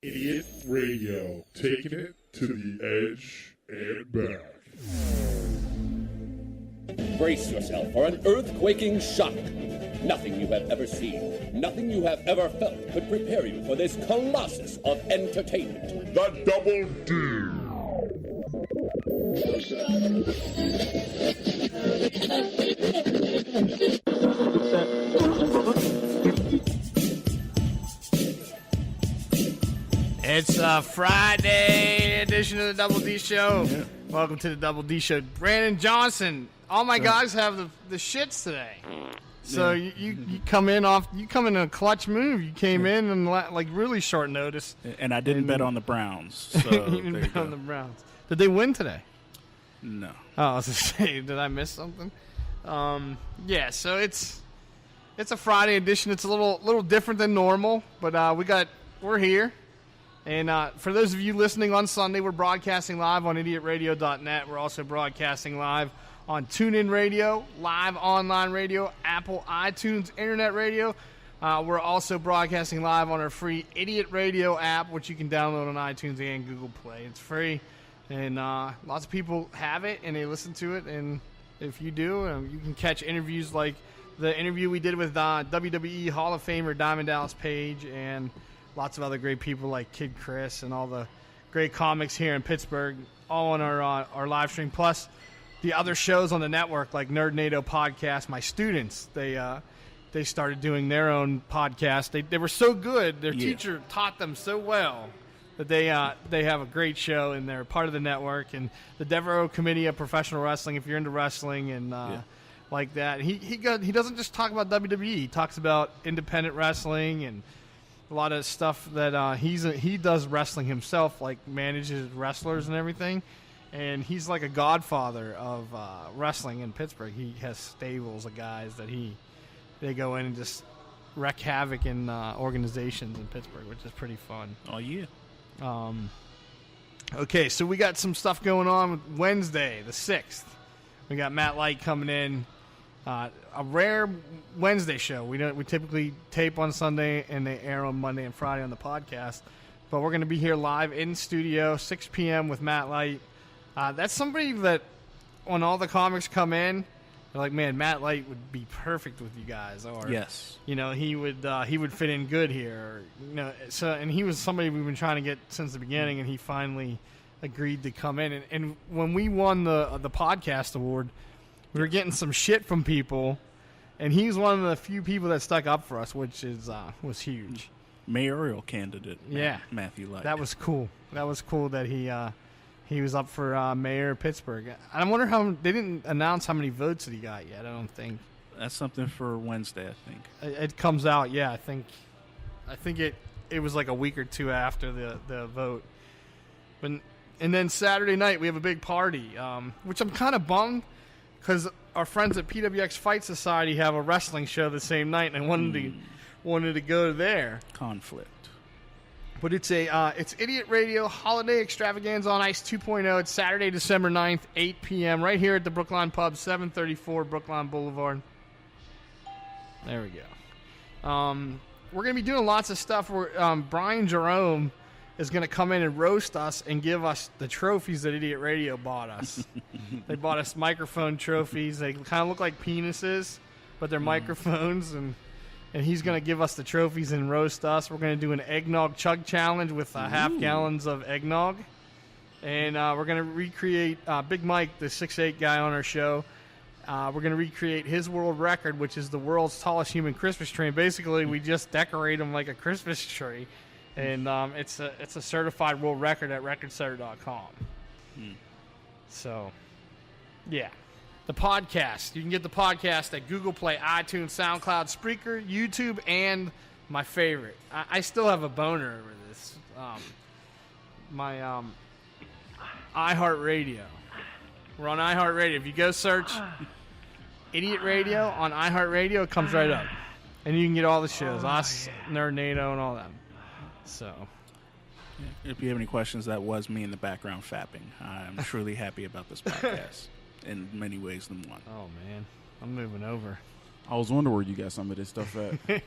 Idiot Radio, taking it to the edge and back. Brace yourself for an earth-quaking shock. Nothing you have ever seen, nothing you have ever felt could prepare you for this colossus of entertainment. The Double D. It's a Friday edition of the Double D Show. Yeah. Welcome to the Double D Show. Brandon Johnson. All my guys have the shits today. So you come in a clutch move. You came in and like really short notice. And I didn't bet on the Browns. So you didn't bet on the Browns. Did they win today? No. Oh, I was going to say, did I miss something? Yeah, so it's a Friday edition. It's a little different than normal, but we're here. And for those of you listening on Sunday, we're broadcasting live on idiotradio.net. We're also broadcasting live on TuneIn Radio, live online radio, Apple, iTunes, Internet Radio. We're also broadcasting live on our free Idiot Radio app, which you can download on iTunes and Google Play. It's free, and lots of people have it, and they listen to it. And if you do, you can catch interviews like the interview we did with WWE Hall of Famer Diamond Dallas Page and lots of other great people like Kid Chris and all the great comics here in Pittsburgh, all on our live stream. Plus, the other shows on the network like Nerd NATO Podcast. My students, they started doing their own podcast. They were so good. Their teacher taught them so well that they have a great show, and they're part of the network. And the Devereaux Committee of Professional Wrestling, if you're into wrestling and like that. He doesn't just talk about WWE. He talks about independent wrestling and a lot of stuff that he does wrestling himself, like manages wrestlers and everything. And he's like a godfather of wrestling in Pittsburgh. He has stables of guys that they go in and just wreak havoc in organizations in Pittsburgh, which is pretty fun. Oh, yeah. Okay, so we got some stuff going on with Wednesday, the 6th. We got Matt Light coming in. A rare Wednesday show. We typically tape on Sunday and they air on Monday and Friday on the podcast. But we're going to be here live in studio, 6 p.m. with Matt Light. That's somebody that when all the comics come in, they're like, man, Matt Light would be perfect with you guys. Or yes, he would fit in good here. Or, and he was somebody we've been trying to get since the beginning, and he finally agreed to come in. And when we won the podcast award, we were getting some shit from people, and he's one of the few people that stuck up for us, which was huge. Mayoral candidate, yeah, Matthew Light. That was cool. That was cool that he was up for mayor of Pittsburgh. I wonder how they didn't announce how many votes that he got yet. I don't think that's something for Wednesday. I think it comes out. Yeah, I think it was like a week or two after the vote. And then Saturday night we have a big party, which I'm kind of bummed. Because our friends at PWX Fight Society have a wrestling show the same night, and I wanted to go there. Conflict. But it's Idiot Radio Holiday Extravaganza on Ice 2.0. It's Saturday, December 9th, 8 p.m. right here at the Brookline Pub, 734 Brookline Boulevard. There we go. We're going to be doing lots of stuff. Brian Jerome is going to come in and roast us and give us the trophies that Idiot Radio bought us. They bought us microphone trophies. They kind of look like penises, but they're microphones, and he's going to give us the trophies and roast us. We're going to do an eggnog chug challenge with half gallons of eggnog, and we're going to recreate Big Mike, the 6'8" guy on our show. We're going to recreate his world record, which is the world's tallest human Christmas tree. And basically, we just decorate him like a Christmas tree. And it's a certified world record at recordsetter.com. So, yeah. The podcast. You can get the podcast at Google Play, iTunes, SoundCloud, Spreaker, YouTube, and my favorite. I still have a boner over this. My iHeartRadio. We're on iHeartRadio. If you go search Idiot Radio on iHeartRadio, it comes right up. And you can get all the shows. Us, Nerd NATO, and all that. So, if you have any questions, that was me in the background fapping. I'm truly happy about this podcast in many ways than one. Oh, man. I'm moving over. I was wondering where you got some of this stuff at.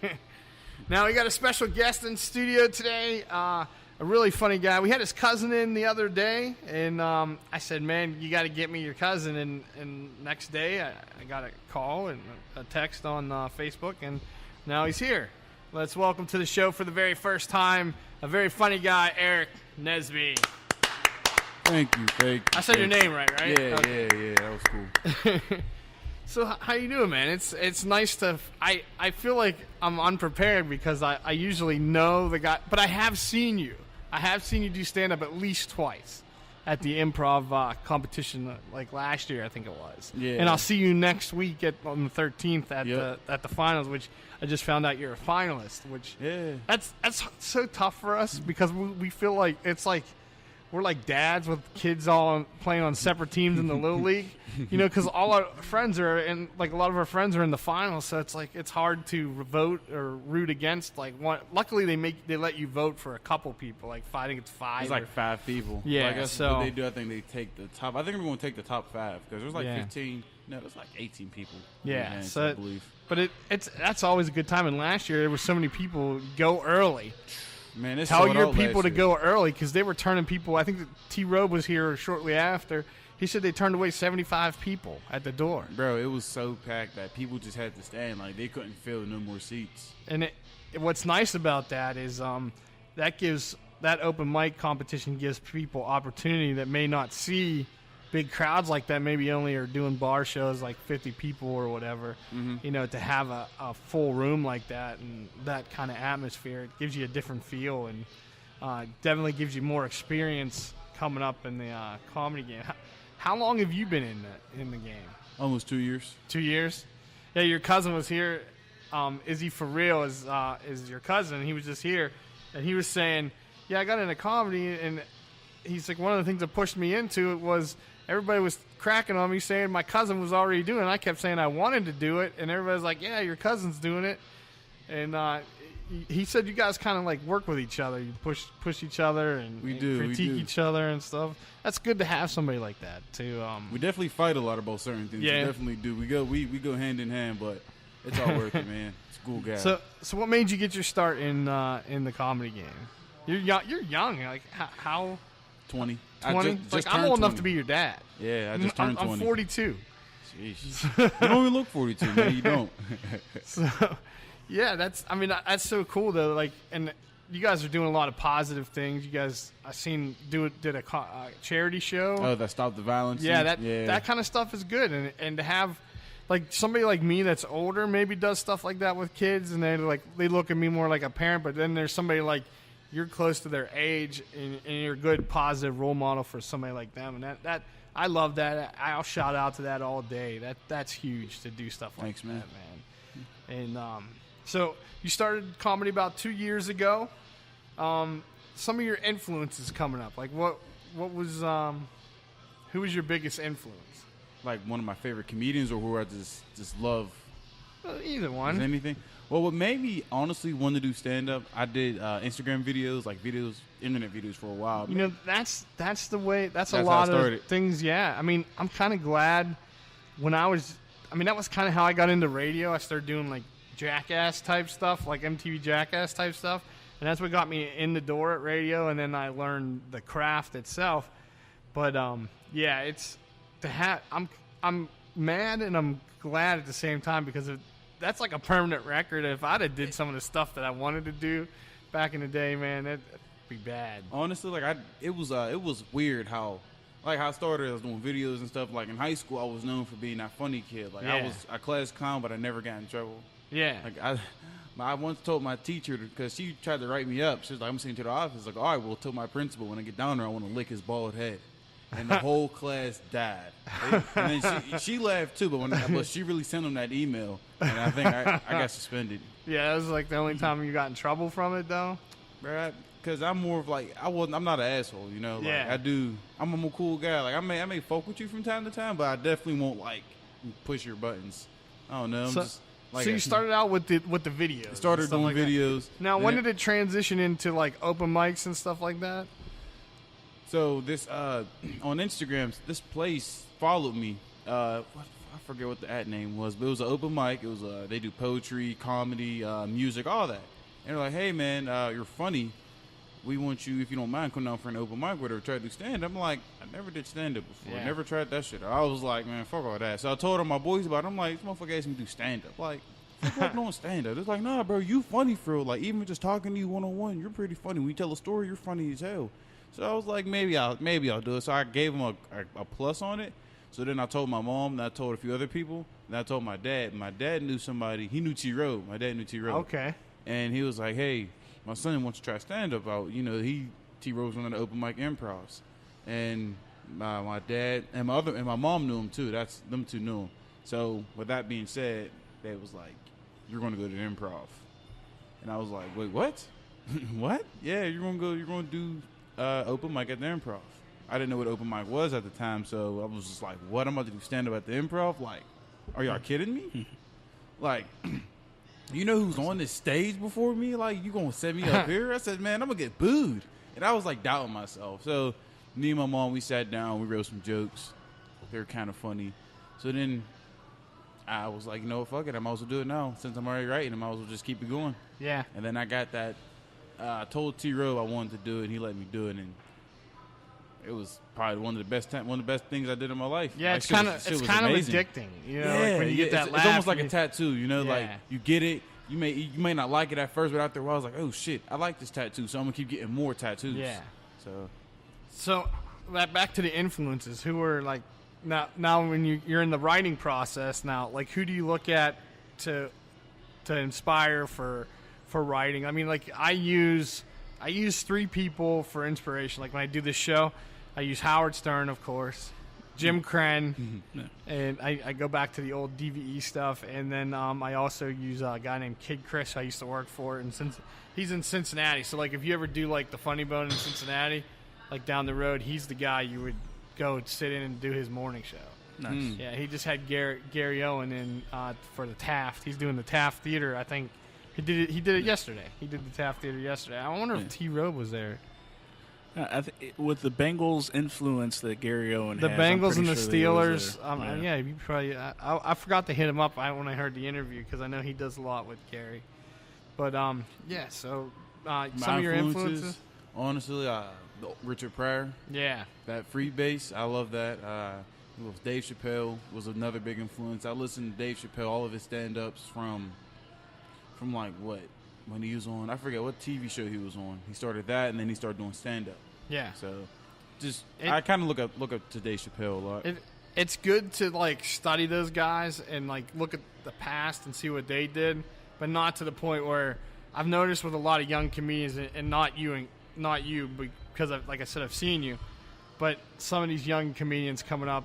Now we got a special guest in studio today. A really funny guy. We had his cousin in the other day, and I said, "Man, you got to get me your cousin." And next day, I got a call and a text on Facebook, and now he's here. Let's welcome to the show for the very first time a very funny guy, Aarik Nesby. Thank you. I said your name right? Yeah, Okay. yeah. That was cool. So how you doing, man? It's nice to. I feel like I'm unprepared because I usually know the guy, but I have seen you. I have seen you do stand up at least twice at the improv competition, like last year, I think it was. Yeah. And I'll see you next week on the 13th at Yep. the finals, which I just found out you're a finalist. Which that's so tough for us because we feel like it's like. We're like dads with kids all playing on separate teams in the Little League, because all our friends are in, like a lot of our friends are in the finals, so it's like it's hard to vote or root against like one. Luckily, they let you vote for a couple people, like I think it's 5. It's like 5 people. Yeah, I guess so what they do, I think they take the top. I think we're going to take the top 5 because there's like Yeah. 15. No, there's like 18 people. Yeah, Events, so I believe. But that's always a good time. And last year there were so many people go early. Man, it's Tell sold your out people last to year. go early because they were turning people. I think that T-Robe was here shortly after. He said they turned away 75 people at the door. Bro, it was so packed that people just had to stand. Like, they couldn't fill no more seats. And what's nice about that is that open mic competition gives people opportunity that may not see big crowds like that. Maybe only are doing bar shows like 50 people or whatever. To have a full room like that and that kind of atmosphere, it gives you a different feel and definitely gives you more experience coming up in the comedy game. How long have you been in the game? Almost 2 years. 2 years? Yeah, your cousin was here. Izzy for real is your cousin. He was just here, and he was saying, "Yeah, I got into comedy," and he's like, one of the things that pushed me into it was everybody was cracking on me saying my cousin was already doing it. I kept saying I wanted to do it, and everybody's like, "Yeah, your cousin's doing it." And he said you guys kind of like work with each other. You push each other and We do. critique each other and stuff. That's good to have somebody like that too. We definitely fight a lot about certain things. Yeah. We definitely do. We go hand in hand, but it's all worth it, man. It's a cool guy. So what made you get your start in the comedy game? You're young. Like how 20. 20? Just I'm turned old enough 20. to be your dad. Yeah, I just turned 20. I'm 42. Jeez. You don't even look 42, man. You don't. So, yeah, that's so cool though. Like, and you guys are doing a lot of positive things. You guys, I seen did a charity show. Oh, that Stop the Violence. Yeah, thing? that kind of stuff is good, and to have like somebody like me that's older maybe does stuff like that with kids, and they look at me more like a parent. But then there's somebody like you're close to their age, and you're a good positive role model for somebody like them, and that I love that. I'll shout out to that all day. That's huge to do stuff like Thanks, man. that, man. And so you started comedy about 2 years ago. Some of your influences coming up, like what was who was your biggest influence? Like one of my favorite comedians, or who I just love. Either one. Is anything? Well, what made me honestly want to do stand up, I did Instagram videos, internet videos for a while. That's the way. That's a That's lot how I of started. things. Yeah, I'm kind of glad when that was kind of how I got into radio. I started doing like Jackass type stuff, like MTV Jackass type stuff, and that's what got me in the door at radio. And then I learned the craft itself. But yeah, it's to have. I'm mad and I'm glad at the same time because that's like a permanent record. If I'd have did some of the stuff that I wanted to do back in the day, man, that'd be bad. Honestly, like it was weird how I started. I was doing videos and stuff. Like in high school, I was known for being that funny kid. Like Yeah. I class clown, but I never got in trouble. Yeah. Like I once told my teacher, because she tried to write me up. She was like, "I'm sitting to the office." Like, "All right, well, tell my principal when I get down there, I want to lick his bald head." And the whole class died. And then she laughed too, but she really sent him that email, and I think I got suspended. Yeah, that was like the only time you got in trouble from it, though. Right? Because I'm more of like I'm not an asshole, you know. Like Yeah. I'm a cool guy. Like I may fuck with you from time to time, but I definitely won't like push your buttons. I don't know. I'm just like so you started out with the videos. started and stuff doing like that. videos. Now, and when then- did it transition into like open mics and stuff like that? So this on Instagram, this place followed me. I forget what the ad name was, but it was an open mic. It was they do poetry, comedy, music, all that. And they're like, hey, man, you're funny. We want you, if you don't mind, come down for an open mic with her, try to do stand-up. I'm like, I never did stand-up before. Yeah. Never tried that shit. I was like, man, fuck all that. So I told all my boys about it. I'm like, this motherfucker asked me to do stand-up. Like, fuck doing stand-up. It's like, nah, bro, you funny for real. Like, even just talking to you one-on-one, you're pretty funny. When you tell a story, you're funny as hell. So I was like, maybe I'll do it. So I gave him a plus on it. So then I told my mom, and I told a few other people, and I told my dad. My dad knew somebody. He knew T-Row. My dad knew T-Row. Okay. And he was like, hey, my son wants to try stand-up out. You know, T-Row's one of the open mic improvs. And my dad and my mom knew him too. Them two knew him. So with that being said, they was like, you're going to go to the improv. And I was like, wait, what? What? Yeah, you're going to do open mic at the improv. I didn't know what open mic was at the time, so I was just like, what? I'm about to do stand-up at the improv? Like, are y'all kidding me? Like, you know who's on this stage before me? Like, you going to set me up here? I said, man, I'm going to get booed. And I was like doubting myself. So me and my mom, we sat down, we wrote some jokes. They were kind of funny. So then I was like, you know what, fuck it. I might as well do it now. Since I'm already writing, I might as well just keep it going. Yeah. And then I got that. I told T-Row I wanted to do it, and he let me do it. And it was probably one of the best things I did in my life. Yeah, Like, it's shit kind was- of shit was amazing. addicting. You know, Yeah, like when you get that it's laugh. almost like a tattoo, you know, Yeah. like you get it. You may not like it at first, but after a while, I was like, oh shit, I like this tattoo, so I'm gonna keep getting more tattoos. Yeah. So Back to the influences. Who are like now when you're in the writing process now, like who do you look at to inspire for writing? I mean, like I use 3 people for inspiration. Like when I do this show, I use Howard Stern, of course, Jim Crenn, and I go back to the old DVE stuff, and then I also use a guy named Kid Chris who I used to work for, and since he's in Cincinnati, so like if you ever do like the Funny Bone in Cincinnati, like down the road, he's the guy you would go sit in and do his morning show. Nice. Yeah, he just had Gary Owen in for the Taft. He's doing the Taft Theater. I think he did it yesterday. He did the Taft Theater yesterday. I wonder if T-Row was there. With the Bengals influence that Gary Owen The has, I'm Bengals and pretty the sure that he was Steelers. there. Yeah, you probably. I forgot to hit him up when I heard the interview because I know he does a lot with Gary. But yeah, so some of your influences. Honestly, Richard Pryor. Yeah. That free bass, I love that. Dave Chappelle was another big influence. I listened to Dave Chappelle, all of his stand-ups from like what? When he was on, I forget what TV show he was on. He started that, and then he started doing stand-up. Yeah. So, I kind of look up to Dave Chappelle a lot. It's good to like study those guys and like look at the past and see what they did, but not to the point where I've noticed with a lot of young comedians, and not you, because like I said, I've seen you, but some of these young comedians coming up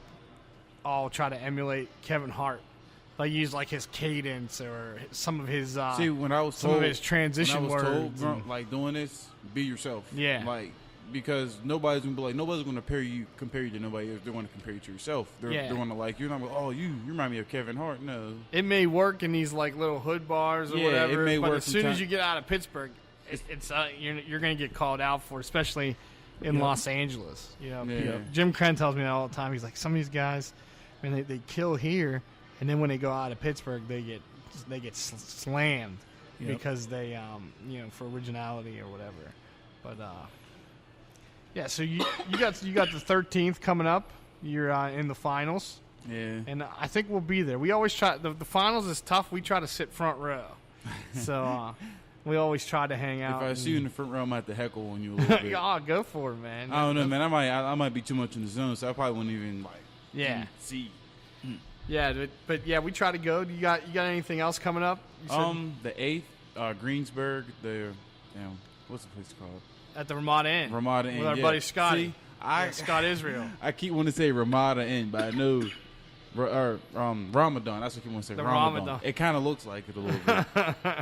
all try to emulate Kevin Hart. Like use like his cadence or some of his See, when I was some told, of his transition when I was words. told, like doing this, be yourself. Yeah. Like because nobody's gonna compare you to nobody else. They're gonna compare you to yourself. They're gonna like you're not gonna, oh you remind me of Kevin Hart. No. It may work in these like little hood bars or Yeah, whatever, it may but work as soon as sometimes. you get out of Pittsburgh, it's you're gonna get called out for, especially in Los Angeles. You know, Yeah. Jim Crenn tells me that all the time. He's like, some of these guys, I mean, they kill here, and then when they go out of Pittsburgh, they get slammed because they for originality or whatever. But yeah, so you got the 13th coming up. You're in the finals. Yeah. And I think we'll be there. We always try. The finals is tough. We try to sit front row, so we always try to hang out. If I see you in the front row, I might have to heckle on you a little bit. Oh, go for it, man. I don't know, man. I might be too much in the zone, so I probably wouldn't even see. Yeah, but yeah, we try to go. You got anything else coming up? You said The 8th, Greensburg. What's the place called? at the Ramada Inn. Ramada Inn with our yeah. buddy Scotty. See, Scott Israel. I keep wanting to say Ramada Inn, but I know Ramadan. That's what I keep wanting to say. The Ramadan. Ramadan. It kind of looks like it a little bit.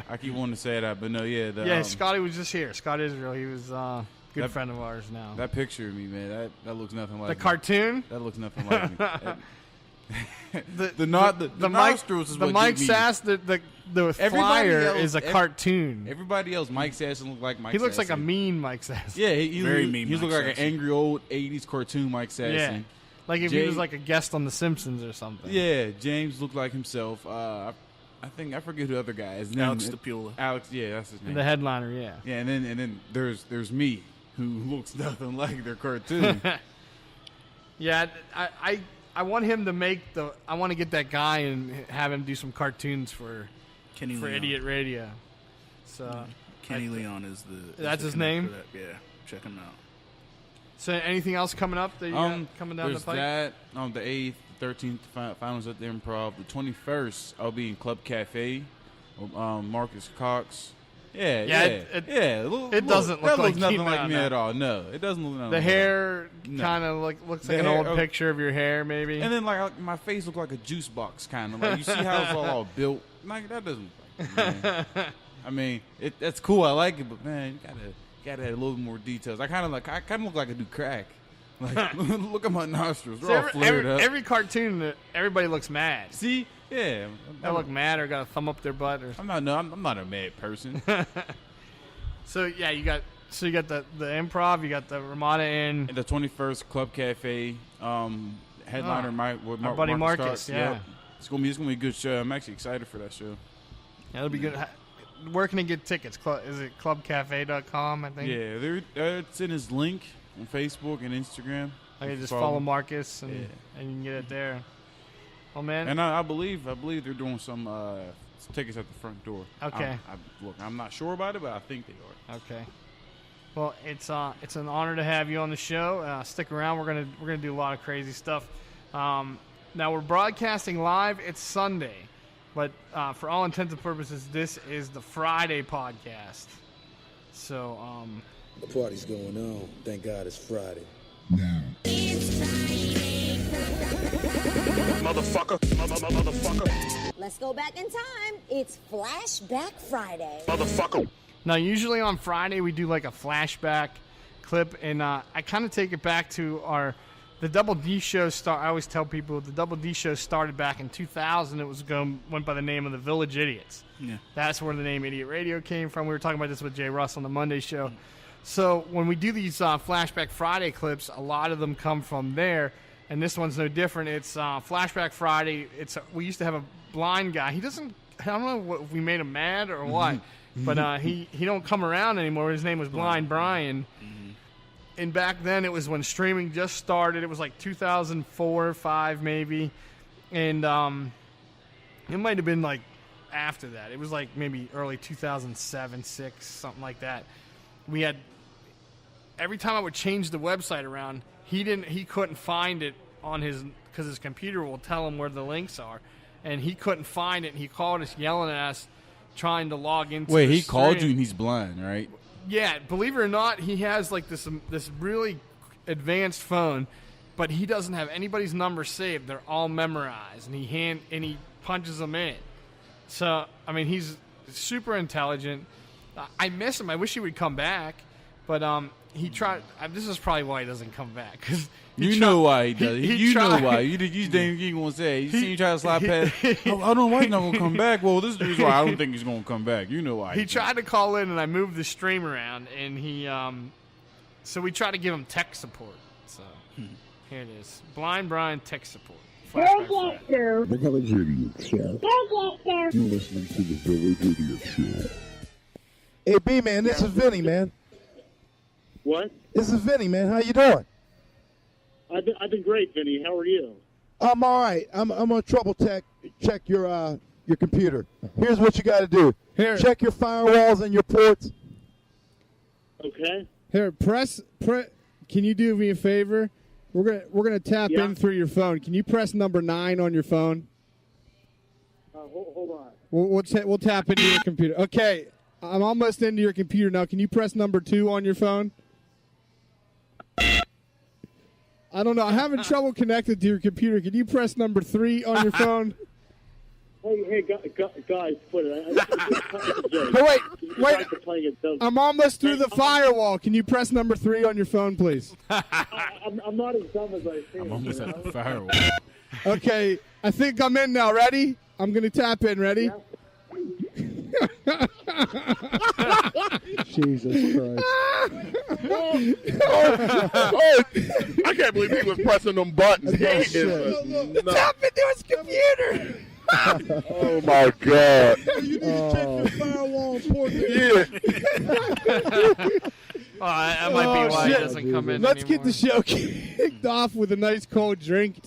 I keep wanting to say that, but no, yeah. Scotty was just here. Scott Israel. He was good That- friend of ours now. That picture of me, man, that looks nothing like the me. cartoon. That looks nothing like me. The The Mike nostrils is the what Mike get me. Sass the Everybody flyer else- is a cartoon. Everybody else, Mike Sasson look like Mike He looks like a Sasson. mean Mike Sass. Yeah, he Very mean He's Mike look like an Sasson. angry old 80s cartoon Mike Sasson. Yeah. Like if he Jay- was like a guest on The Simpsons or something. Yeah, James looked like himself. I forget who the other guy is. Alex DePula. Alex, yeah, that's his name. The headliner, yeah. Yeah, and then there's me, who looks nothing like their cartoon. Yeah, I want him to I want to get that guy and have him do some cartoons for Kenny Leon. Idiot Radio. So Kenny Leon is the. That's his name? Yeah, check him out. So anything else coming up that you got coming down the pipe? There's that on the 8th, 13th, finals at the Improv. The 21st, I'll be in Club Cafe. Marcus Cox. It doesn't look like nothing like me at all. No, it doesn't look nothing. The like hair No. kind of looks like The an hair- old picture of your hair, maybe. And then like my face look like a juice box kind of. Like you see how it's all built. Like that doesn't. Man. I mean, that's cool. I like it, but man, you gotta add a little more details. I kind of look like I do crack. Like look at my nostrils. They're all flared up. Every cartoon, everybody looks mad. See, yeah, They look mad or got a thumb up their butt. Or I'm not a mad person. So yeah, you got the Improv, you got the Ramada Inn. And the 21st Club Cafe headliner, my buddy Marcus. Cox. Yeah, Yep. It's gonna be a good show. I'm actually excited for that show. Yeah, it'll be good. Where can I get tickets? Is it clubcafe.com, I think? Yeah, it's in his link on Facebook and Instagram. Okay, just follow Marcus and you can get it there. Oh man! And I believe they're doing some tickets at the front door. Okay. I'm not sure about it, but I think they are. Okay. Well, it's an honor to have you on the show. Stick around. We're gonna do a lot of crazy stuff. Now we're broadcasting live. It's Sunday, but for all intents and purposes, this is the Friday podcast. So The party's going on. Thank God it's Friday. Now. Motherfucker. Let's go back in time. It's Flashback Friday. Motherfucker. now usually on Friday we do like a flashback clip, and I kind of take it back to the Double D show. I always tell people the Double D show started back in 2000. It went by the name of the Village Idiots. Yeah. That's where the name Idiot Radio came from. We were talking about this with Jay Russ on the Monday show. So when we do these Flashback Friday clips, a lot of them come from there, and this one's no different. It's Flashback Friday. We used to have a blind guy. I don't know if we made him mad or what, but he don't come around anymore. His name was Blind Brian. And back then, it was when streaming just started. It was like 2004 or 5 maybe. And it might have been like after that. It was like maybe early 2007, 6, something like that. We had, every time I would change the website around, he couldn't find it on because his computer will tell him where the links are. And he couldn't find it, and he called us yelling at us trying to log into Wait, the he called you stream. and he's blind, right? Yeah, believe it or not, he has like this really advanced phone, but he doesn't have anybody's number saved. They're all memorized, and he punches them in. So I mean, he's super intelligent. I miss him. I wish he would come back, but he tried. This is probably why he doesn't come back. Cause You know why he does. he Know tried. why. You think he gonna say? You seen him try to slide past? I don't know why he's not gonna come back. Well, this is the reason why I don't think he's gonna come back. You know why? He tried to call in, and I moved the stream around, and he. So we tried to give him tech support. So here it is, Blind Brian tech support. Flashback Friday. The Village Idiot Show. You're listening to the Village Idiot Show. Hey, B-Man, this is Vinny, man. What? This is Vinny, man. How you doing? I've been great, Vinny. How are you? I'm all right. I'm on Trouble Tech. Check your computer. Here's what you got to do. Here. Check your firewalls and your ports. Okay. Here, press. Can you do me a favor? We're gonna tap Yeah. in through your phone. Can you press number 9 on your phone? Hold on. We'll tap into your computer. Okay, I'm almost into your computer now. Can you press number 2 on your phone? I don't know. I'm having trouble connected to your computer. Can you press number 3 on your phone? Hey, guys, quit it. No, wait. Playing it, so I'm almost through the firewall. Can you press number 3 on your phone, please? I'm not as dumb as I think. I'm almost at the firewall. Okay, I think I'm in now. Ready? I'm going to tap in. Ready? Jesus Christ. I can't believe he was pressing them buttons. He is Tap into his computer. Oh my God. You need to check your firewall port. Yeah. Oh, that might be why he doesn't come in Let's get anymore. the show kicked off with a nice cold drink.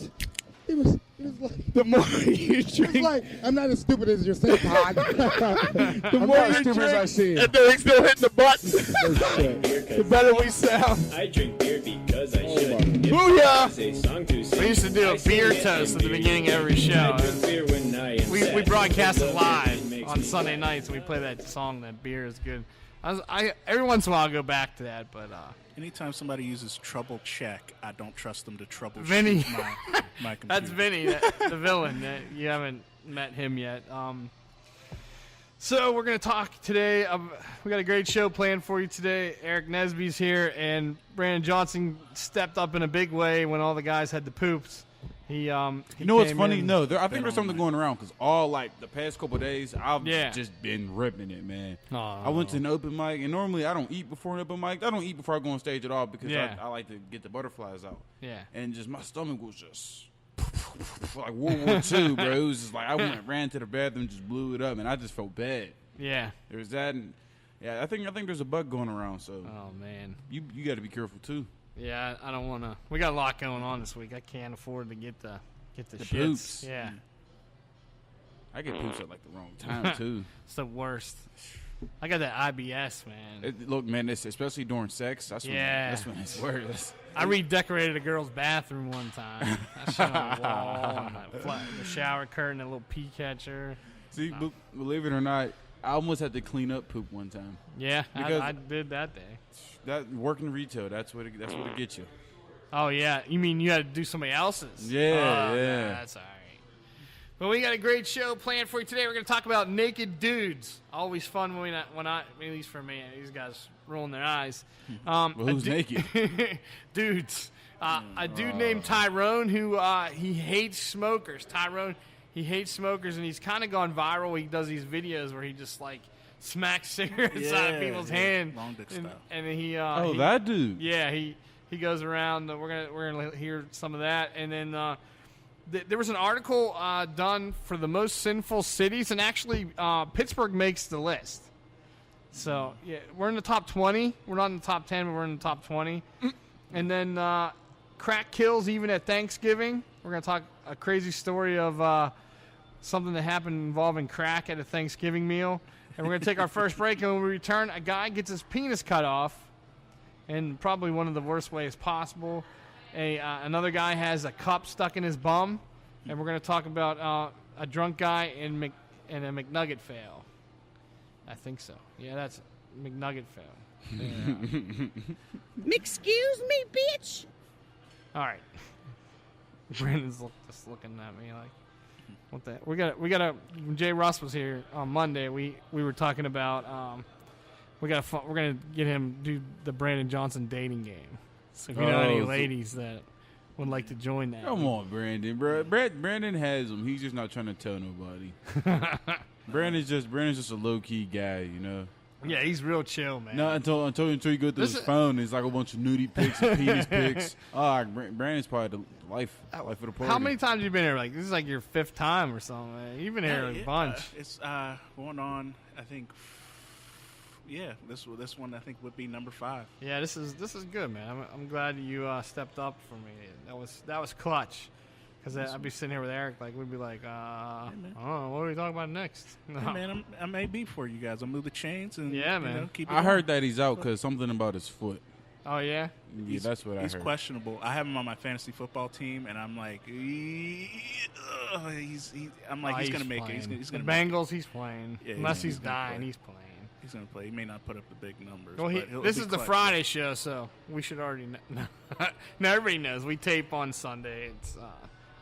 It was like, The more you drink, it's like, I'm not as stupid as your saying, Pod. the I'm more not as you stupid as I drink, seem. And then he's still hitting the button. the better we sound. I drink beer because I should. Booyah! A song to sing. We used to do a beer toast at the beginning of every show. Beer when I am We sad. broadcast it Love live makes on me Sunday sad. nights, and we play that song, that beer is good. I every once in a while I'll go back to that, but Anytime somebody uses trouble check, I don't trust them to troubleshoot Vinny. my computer. that's Vinny, the villain. You haven't met him yet. So we're going to talk today. We got a great show planned for you today. Aarik Nesby's here, and Brandon Johnson stepped up in a big way when all the guys had the poops. He You know what's came funny? in. No, I think there's something going around because all like the past couple of days, I've Yeah. just been ripping it, man. Oh. I went to an open mic, and normally I don't eat before an open mic. I don't eat before I go on stage at all because Yeah. I like to get the butterflies out. Yeah. And just my stomach was just like World War II, bro. It was just like I ran to the bathroom, just blew it up, and I just felt bad. Yeah. There's that, and yeah, I think there's a bug going around. So Oh man. you got to be careful too. Yeah, I don't want to. We got a lot going on this week. I can't afford to get the shits. poops. Yeah, I get poops at like the wrong time too. it's the worst. I got that IBS, man. Look, man, especially during sex. That's Yeah. when it's worse. I redecorated a girl's bathroom one time. I showed on the wall, and the shower curtain, a little pee catcher. See, believe it or not, I almost had to clean up poop one time. Yeah, Because- I did that day. That working retail, that's what it gets you. Oh yeah, you mean you had to do somebody else's? Yeah, Oh, yeah. That's all right. But we got a great show planned for you today. We're going to talk about naked dudes. Always fun when I at least for me, these guys rolling their eyes. Well, who's naked? Dudes. A dude named Tyrone who he hates smokers. Tyrone, he hates smokers, and he's kind of gone viral. He does these videos where he just like smacks cigarettes out of people's hand. Long dick and, style. and then he That dude. yeah, he goes around. We're gonna hear some of that, and then there was an article done for the most sinful cities, and actually Pittsburgh makes the list. So yeah, we're in the top 20. We're not in the top 10, but we're in the top 20. And then crack kills even at Thanksgiving. We're gonna talk a crazy story of something that happened involving crack at a Thanksgiving meal. And we're gonna take our first break, and when we return, a guy gets his penis cut off. In probably one of the worst ways possible. Another guy has a cup stuck in his bum, and we're going to talk about a drunk guy and a McNugget fail. I think so. Yeah, that's McNugget fail. Yeah. Excuse me, bitch. All right. Brandon's just looking at me like, what the? We got when Jay Russ was here on Monday, we were talking about. We're gonna get him do the Brandon Johnson dating game. So if you know any ladies that would like to join that, Come on, Brandon, bro. Brandon has them. He's just not trying to tell nobody. Brandon's just a low key guy, you know. Yeah, he's real chill, man. No, until you go through his phone, it's like a bunch of nudie pics and penis pics. Brandon's probably the life of the party. How many times have you been here? Like this is like your 5th time or something. Man. You've been here a bunch. It's going on, I think. Yeah, this one I think would be number 5. Yeah, this is good, man. I'm glad you stepped up for me. That was clutch. Because I'd be sitting here with Aarik, like we'd be like, I don't know, what are we talking about next? No. Hey, man, I may be for you guys. I'll move the chains and Yeah, man. You know, keep it I heard going. that he's out because something about his foot. Oh yeah. Yeah, that's what I heard. He's questionable. I have him on my fantasy football team, and I'm like, I'm like, he's gonna make it. He's gonna the make it. Bengals. He's playing. Yeah, Unless he's he's gonna dying, play. he's playing. He's gonna play. He may not put up the big numbers. Well, but he'll this be is the clutch. Friday show, so we should already know. Now everybody knows we tape on Sunday. It's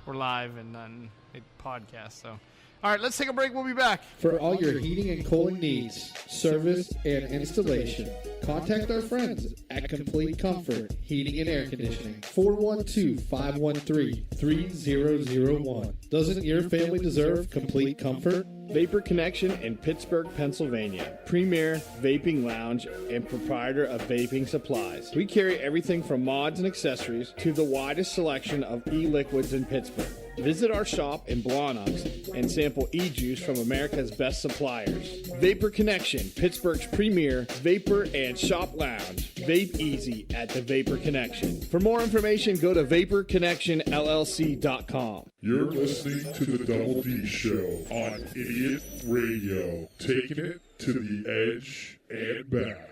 we're live and then it podcast. So, all right, let's take a break. We'll be back. For all your heating and cooling needs, service, and installation, contact our friends at Complete Comfort Heating and Air Conditioning. 412-513-3001. Doesn't your family deserve complete comfort? Vapor Connection in Pittsburgh, Pennsylvania. Premier vaping lounge and proprietor of vaping supplies. We carry everything from mods and accessories to the widest selection of e-liquids in Pittsburgh. Visit our shop in Blawnox and sample e-juice from America's best suppliers. Vapor Connection, Pittsburgh's premier vapor and shop lounge. Vape easy at the Vapor Connection. For more information, go to vaporconnectionllc.com. You're listening to the Double D Show on Idiot Radio, taking it to the edge and back.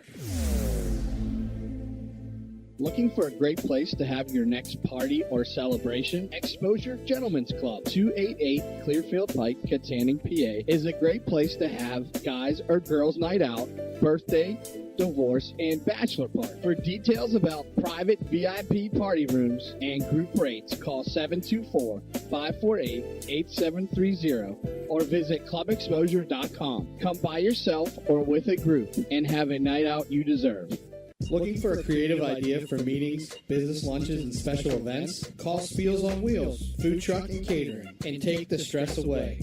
Looking for a great place to have your next party or celebration? Exposure Gentlemen's Club, 288 Clearfield Pike, Katanning, PA, is a great place to have guys or girls night out, birthday, divorce, and bachelor party. For details about private VIP party rooms and group rates, call 724-548-8730 or visit clubexposure.com. Come by yourself or with a group and have a night out you deserve. Looking for a creative idea for meetings, business lunches, and special events? Call Spiels on Wheels, food truck and catering, and take the stress away.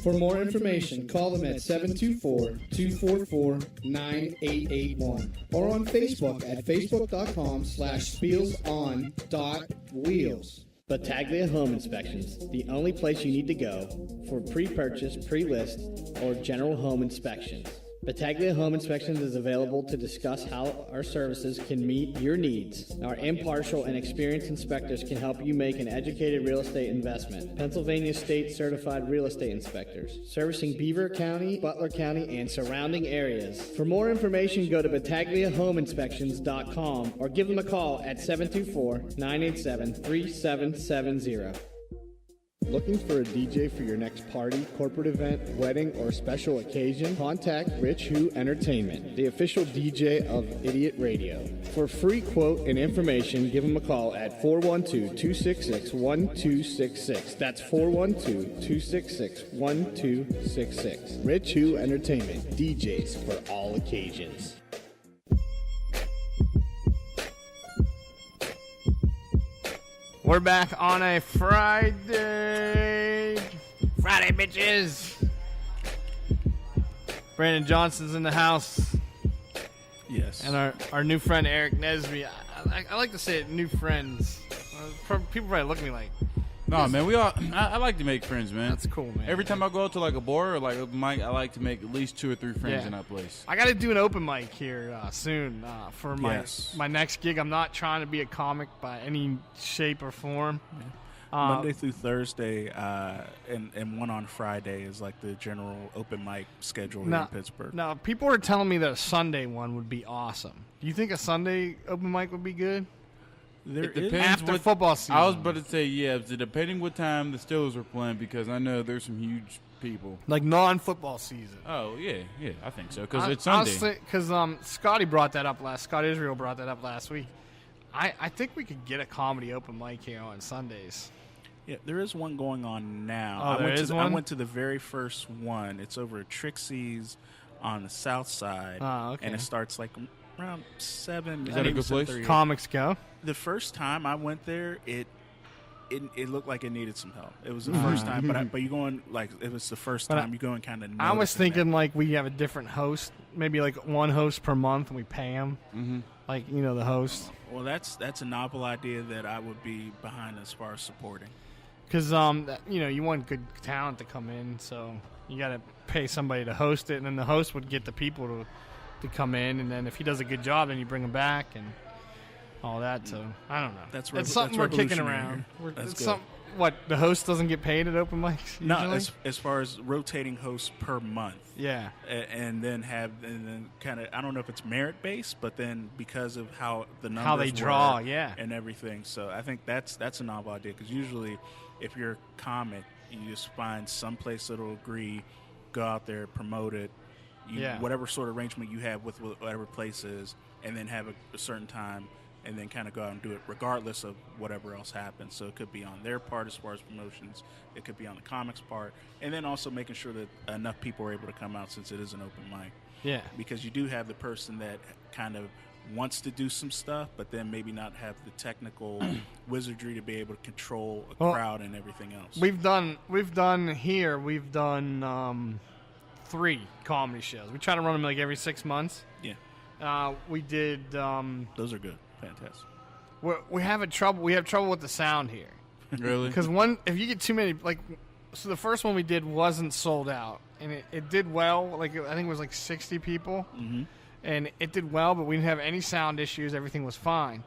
For more information, call them at 724-244-9881 or on Facebook at facebook.com/spielson.wheels. Battaglia Home Inspections, the only place you need to go for pre-purchase, pre-list, or general home inspections. Battaglia Home Inspections is available to discuss how our services can meet your needs. Our impartial and experienced inspectors can help you make an educated real estate investment. Pennsylvania State Certified Real Estate Inspectors, servicing Beaver County, Butler County, and surrounding areas. For more information, go to BattagliaHomeInspections.com or give them a call at 724-987-3770. Looking for a DJ for your next party, corporate event, wedding, or special occasion? Contact Rich Who Entertainment, the official DJ of Idiot Radio. For a free quote and information, give them a call at 412-266-1266. That's 412-266-1266. Rich Who Entertainment, DJs for all occasions. We're back on a Friday. Friday, bitches. Brandon Johnson's in the house. Yes. And our new friend, Aarik Nesby. I like to say it, new friends. People probably look at me like... No, man, I like to make friends, man. That's cool, man. Every time I go out to like a bar or like open mic, I like to make at least 2 or 3 friends in that place. I got to do an open mic here soon for my next gig. I'm not trying to be a comic by any shape or form. Yeah. Monday through Thursday and one on Friday is like the general open mic schedule here in Pittsburgh. Now, people are telling me that a Sunday one would be awesome. Do you think a Sunday open mic would be good? It depends after football season. I was about to say, yeah, depending what time the Steelers are playing, because I know there's some huge people. Like non-football season. Oh, yeah, I think so, because it's Sunday. Because Scotty brought that up Scott Israel brought that up last week. I think we could get a comedy open mic here on Sundays. Yeah, there is one going on now. Oh, I went to the very first one. It's over at Trixie's on the south side. Oh, okay. And it starts like around 7. Is that a good place? Comics go. The first time I went there, it looked like it needed some help. It was the first time, but you going like it was the first time you go and kind of. I was thinking like we have a different host, maybe like one host per month, and we pay him, like the host. Well, that's a novel idea that I would be behind as far as supporting. Because you want good talent to come in, so you got to pay somebody to host it, and then the host would get the people to come in, and then if he does a good job, then you bring him back and all that. So I don't know. It's something we're kicking around. What, the host doesn't get paid at open mics usually? No, as far as rotating hosts per month. Yeah. And then kind of, I don't know if it's merit based, but then because of how the numbers how they draw, and everything. So I think that's a novel idea, because usually if you're a comic, you just find some place that'll agree, go out there, promote it, whatever sort of arrangement you have with whatever place is, and then have a certain time, and then kind of go out and do it regardless of whatever else happens. So it could be on their part as far as promotions. It could be on the comics part. And then also making sure that enough people are able to come out, since it is an open mic. Yeah. Because you do have the person that kind of wants to do some stuff, but then maybe not have the technical wizardry to be able to control a crowd and everything else. We've done 3 comedy shows. We try to run them like every 6 months. Yeah. We did. Those are good. Fantastic. We have trouble with the sound here. Really? Because if you get too many, so the first one we did wasn't sold out, and it did well. I think it was like 60 people, and it did well, but we didn't have any sound issues. Everything was fine.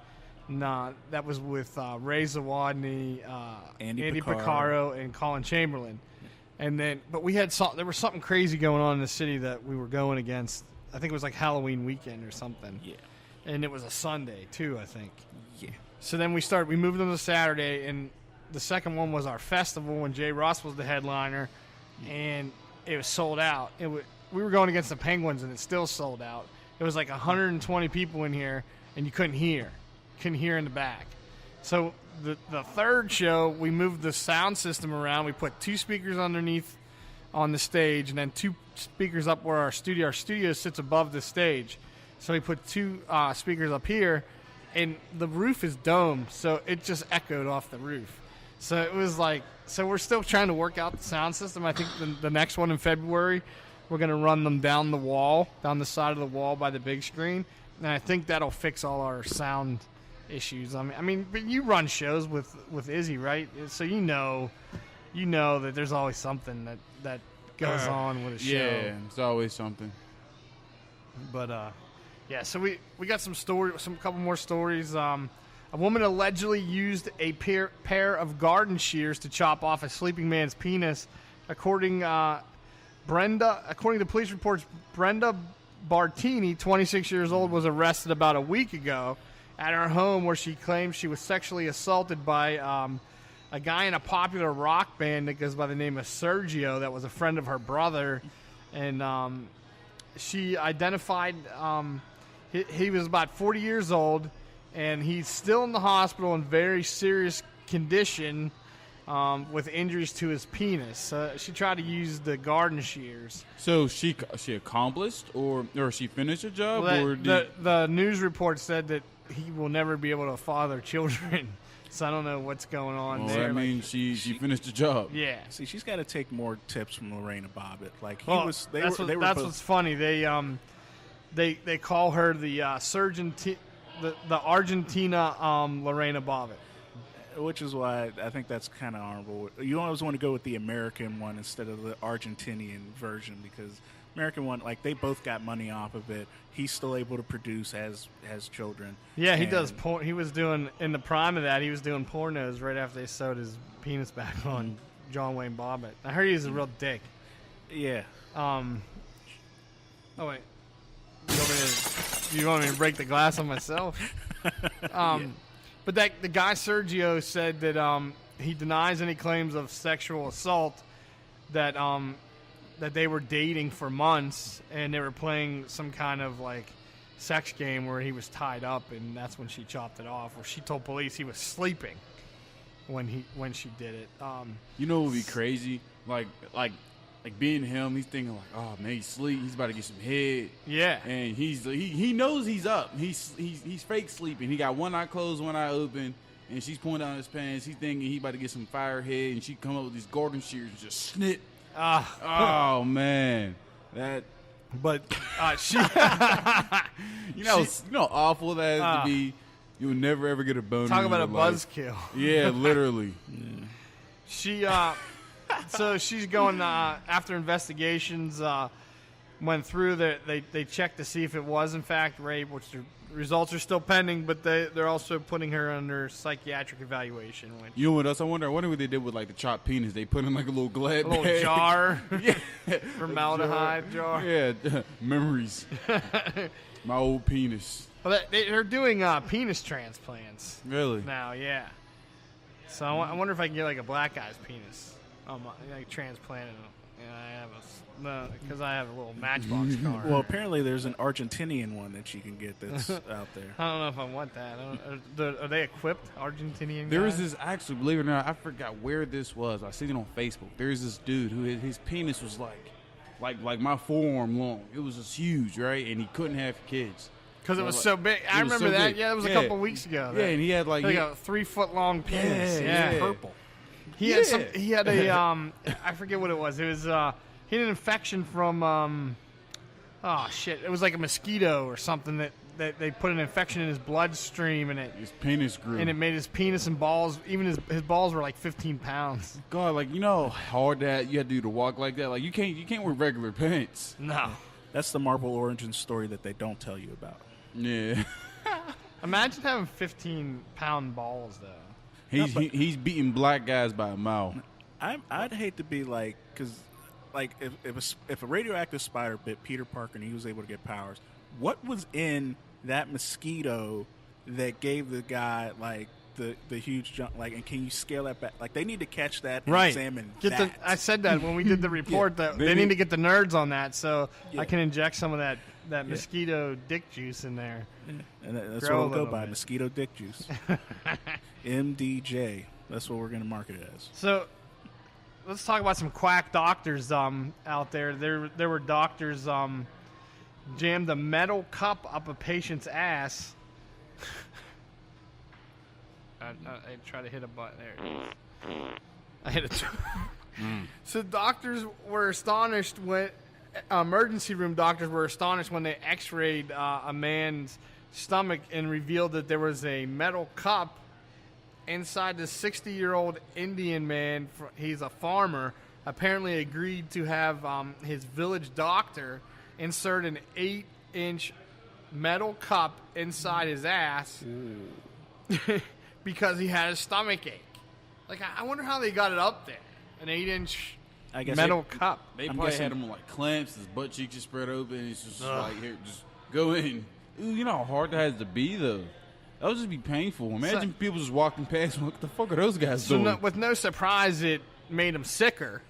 Nah, that was with Ray Zawadny, Andy Picaro, and Colin Chamberlain. And then, but there was something crazy going on in the city that we were going against. I think it was like Halloween weekend or something. Yeah. And it was a Sunday too, I think. Yeah. So then we moved them to Saturday, and the second one was our festival when Jay Ross was the headliner, and it was sold out. We were going against the Penguins, and it still sold out. It was like 120 people in here, and you couldn't hear in the back. So the third show, we moved the sound system around. We put 2 speakers underneath on the stage, and then 2 speakers up where our studio sits above the stage. So we put 2 speakers up here, and the roof is domed, so it just echoed off the roof. So it was so we're still trying to work out the sound system. I think the next one in February, we're going to run them down the side of the wall by the big screen, and I think that'll fix all our sound issues. I mean, but you run shows with Izzy, right? So you know that there's always something that goes on with a show. Yeah, it's always something. But yeah, so we got some couple more stories. A woman allegedly used a pair of garden shears to chop off a sleeping man's penis. According to police reports, Brenda Bartini, 26 years old, was arrested about a week ago at her home, where she claims she was sexually assaulted by a guy in a popular rock band that goes by the name of Sergio, that was a friend of her brother. And she identified he was about 40 years old, and he's still in the hospital in very serious condition with injuries to his penis. She tried to use the garden shears. So she accomplished or she finished her job? Well, the news report said that he will never be able to father children. So I don't know what's going on there. That means she finished the job. Yeah. See, she's got to take more tips from Lorena Bobbitt. That's what's funny. They call her the the Argentina Lorena Bobbitt, which is why I think that's kind of honorable. You always want to go with the American one instead of the Argentinian version, because American one, they both got money off of it. He's still able to produce, has children. Yeah, he does porn. He was doing, in the prime of that, he was doing pornos right after they sewed his penis back on John Wayne Bobbitt. I heard he's a real dick. Yeah. Oh wait. You want me to break the glass on myself? Yeah. But the guy Sergio said that he denies any claims of sexual assault, that they were dating for months, and they were playing some kind of sex game where he was tied up, and that's when she chopped it off. Or she told police he was sleeping when she did it. You know what would be crazy? Like being him, he's thinking oh man, he's asleep. He's about to get some head. Yeah. And he knows he's up. He's fake sleeping. He got one eye closed, one eye open, and she's pulling down his pants. He's thinking he about to get some fire head, and she come up with these garden shears and just snip. Oh man, that. But she, you know how awful that has to be. You'll never ever get a boner. Talk about a buzzkill. Yeah, literally. Yeah. She so she's going after investigations went through. They checked to see if it was in fact rape, which the results are still pending. But they're also putting her under psychiatric evaluation. You know what else? I wonder what they did with the chopped penis. They put in a little Glad a little bag. Jar, yeah, formaldehyde jar. Yeah, memories. My old penis. Well, they're doing penis transplants. Really? Now, yeah. So I wonder if I can get a black guy's penis. Transplanted. Because I have a little Matchbox car. Well, apparently there's an Argentinian one that you can get that's out there. I don't know if I want that. Are they equipped, Argentinian guys? There was this, actually, believe it or not, I forgot where this was. I seen it on Facebook. There's this dude who his penis was like my forearm long. It was just huge, right? And he couldn't have kids. Because it was so big. I remember that. Yeah, that was a couple of weeks ago. Yeah, and he had like a 3-foot long penis. Yeah. Purple. He had some. He had a I forget what it was. It was he had an infection from oh shit. It was like a mosquito or something that they put an infection in his bloodstream and his penis grew. And it made his penis and balls. Even his balls were like 15 pounds. God, like you know how hard that you had to do to walk like that. Like you can't wear regular pants. No. That's the Marvel origin story that they don't tell you about. Yeah. Imagine having 15-pound balls though. He's beating black guys by a mile. I'd hate to be like, because like if a radioactive spider bit Peter Parker and he was able to get powers, what was in that mosquito that gave the guy like the huge jump? Like, and can you scale that back? Like, they need to catch that and examine that. I said that when we did the report that they need to get the nerds on that, so I can inject some of that mosquito dick juice in there. And that's what we'll go by, mosquito dick juice. MDJ. That's what we're going to market it as. So let's talk about some quack doctors out there. There were doctors jammed a metal cup up a patient's ass. I try to hit a button there. I hit it. So doctors were astonished when emergency room doctors were astonished when they x-rayed a man's stomach and revealed that there was a metal cup inside the 60-year-old Indian man. He's a farmer. Apparently agreed to have his village doctor insert an 8-inch metal cup inside his ass because he had a stomach ache. Like, I wonder how they got it up there. An 8-inch metal cup. They probably had him like clamps. His butt cheeks are spread open. It's just like, here, just go in. Ooh, you know how hard that has to be, though. That would just be painful. Imagine people just walking past. What the fuck are those guys doing? With no surprise, it made him sicker.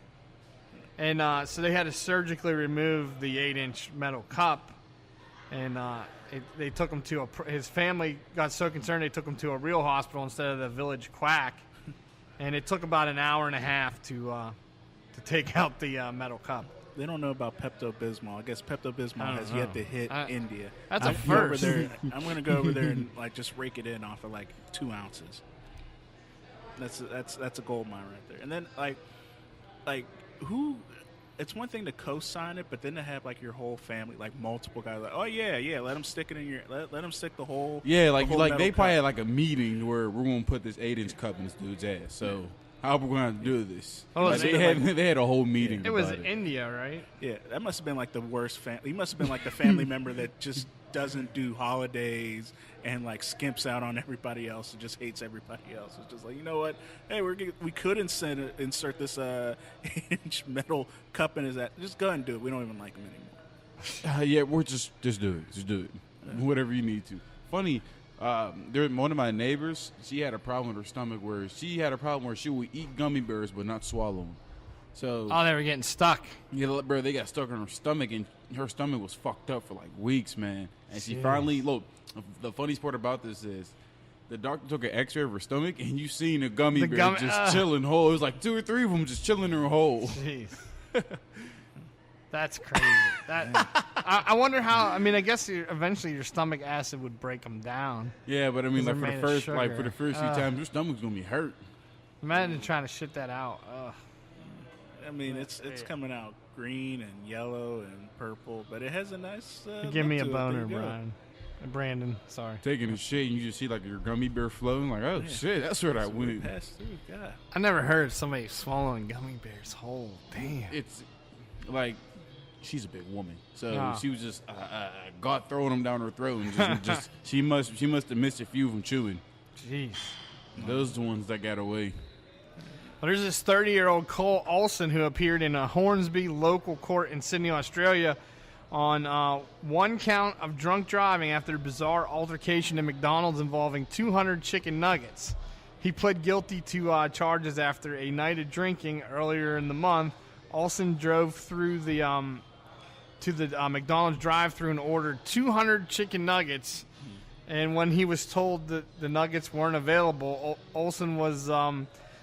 And so they had to surgically remove the 8-inch metal cup. And they took him to his family got so concerned they took him to a real hospital instead of the village quack. And it took about an hour and a half to take out the metal cup. They don't know about Pepto-Bismol. I guess Pepto-Bismol has yet to hit India. That's a first. I'm going to go over there and like just rake it in off of like 2 ounces. That's a gold mine right there. And then like who? It's one thing to co-sign it, but then to have like your whole family, like multiple guys, like, oh yeah, let them stick it in your, let them stick the whole. Yeah, like they probably cup. had like a meeting where we're going to put this 8-inch cup in this dude's ass. So how are we going to do this? Like, they had a whole meeting. It was India, right? Yeah, that must have been like the worst family. He must have been like the family member that just doesn't do holidays and like skimps out on everybody else and just hates everybody else. It's just like, you know what? Hey, we could insert this 8-inch metal cup in his ass. Just go ahead and do it. We don't even like him anymore. Yeah, we're just do it. Just do it. Whatever you need to. Funny. One of my neighbors, she had a problem with her stomach where she would eat gummy bears but not swallow them. So they were getting stuck. Yeah, bro, they got stuck in her stomach, and her stomach was fucked up for like weeks, man. And she finally, look, the funniest part about this is the doctor took an x-ray of her stomach, and you seen a gummy bear just chilling whole. It was like 2 or 3 of them just chilling in her hole. Jeez. That's crazy. I wonder how. I mean, I guess eventually your stomach acid would break them down. Yeah, but I mean, like for the first few times, your stomach's gonna be hurt. Imagine trying to shit that out. Ugh. I mean, it's coming out green and yellow and purple, but it has a nice. Give me a boner, Brian. Brandon, sorry. Taking a shit, and you just see like your gummy bear floating. Like, oh shit, that's where that went. God. I never heard of somebody swallowing gummy bears whole. Damn. It's like. She's a big woman, so she was just got throwing them down her throat, and just she must have missed a few of them chewing. Jeez, those are the ones that got away. Well, there's this 30-year-old Cole Olsen who appeared in a Hornsby local court in Sydney, Australia, on one count of drunk driving after a bizarre altercation at McDonald's involving 200 chicken nuggets. He pled guilty to charges after a night of drinking earlier in the month. Olsen drove through the to the McDonald's drive-thru and ordered 200 chicken nuggets. And when he was told that the nuggets weren't available, Olsen was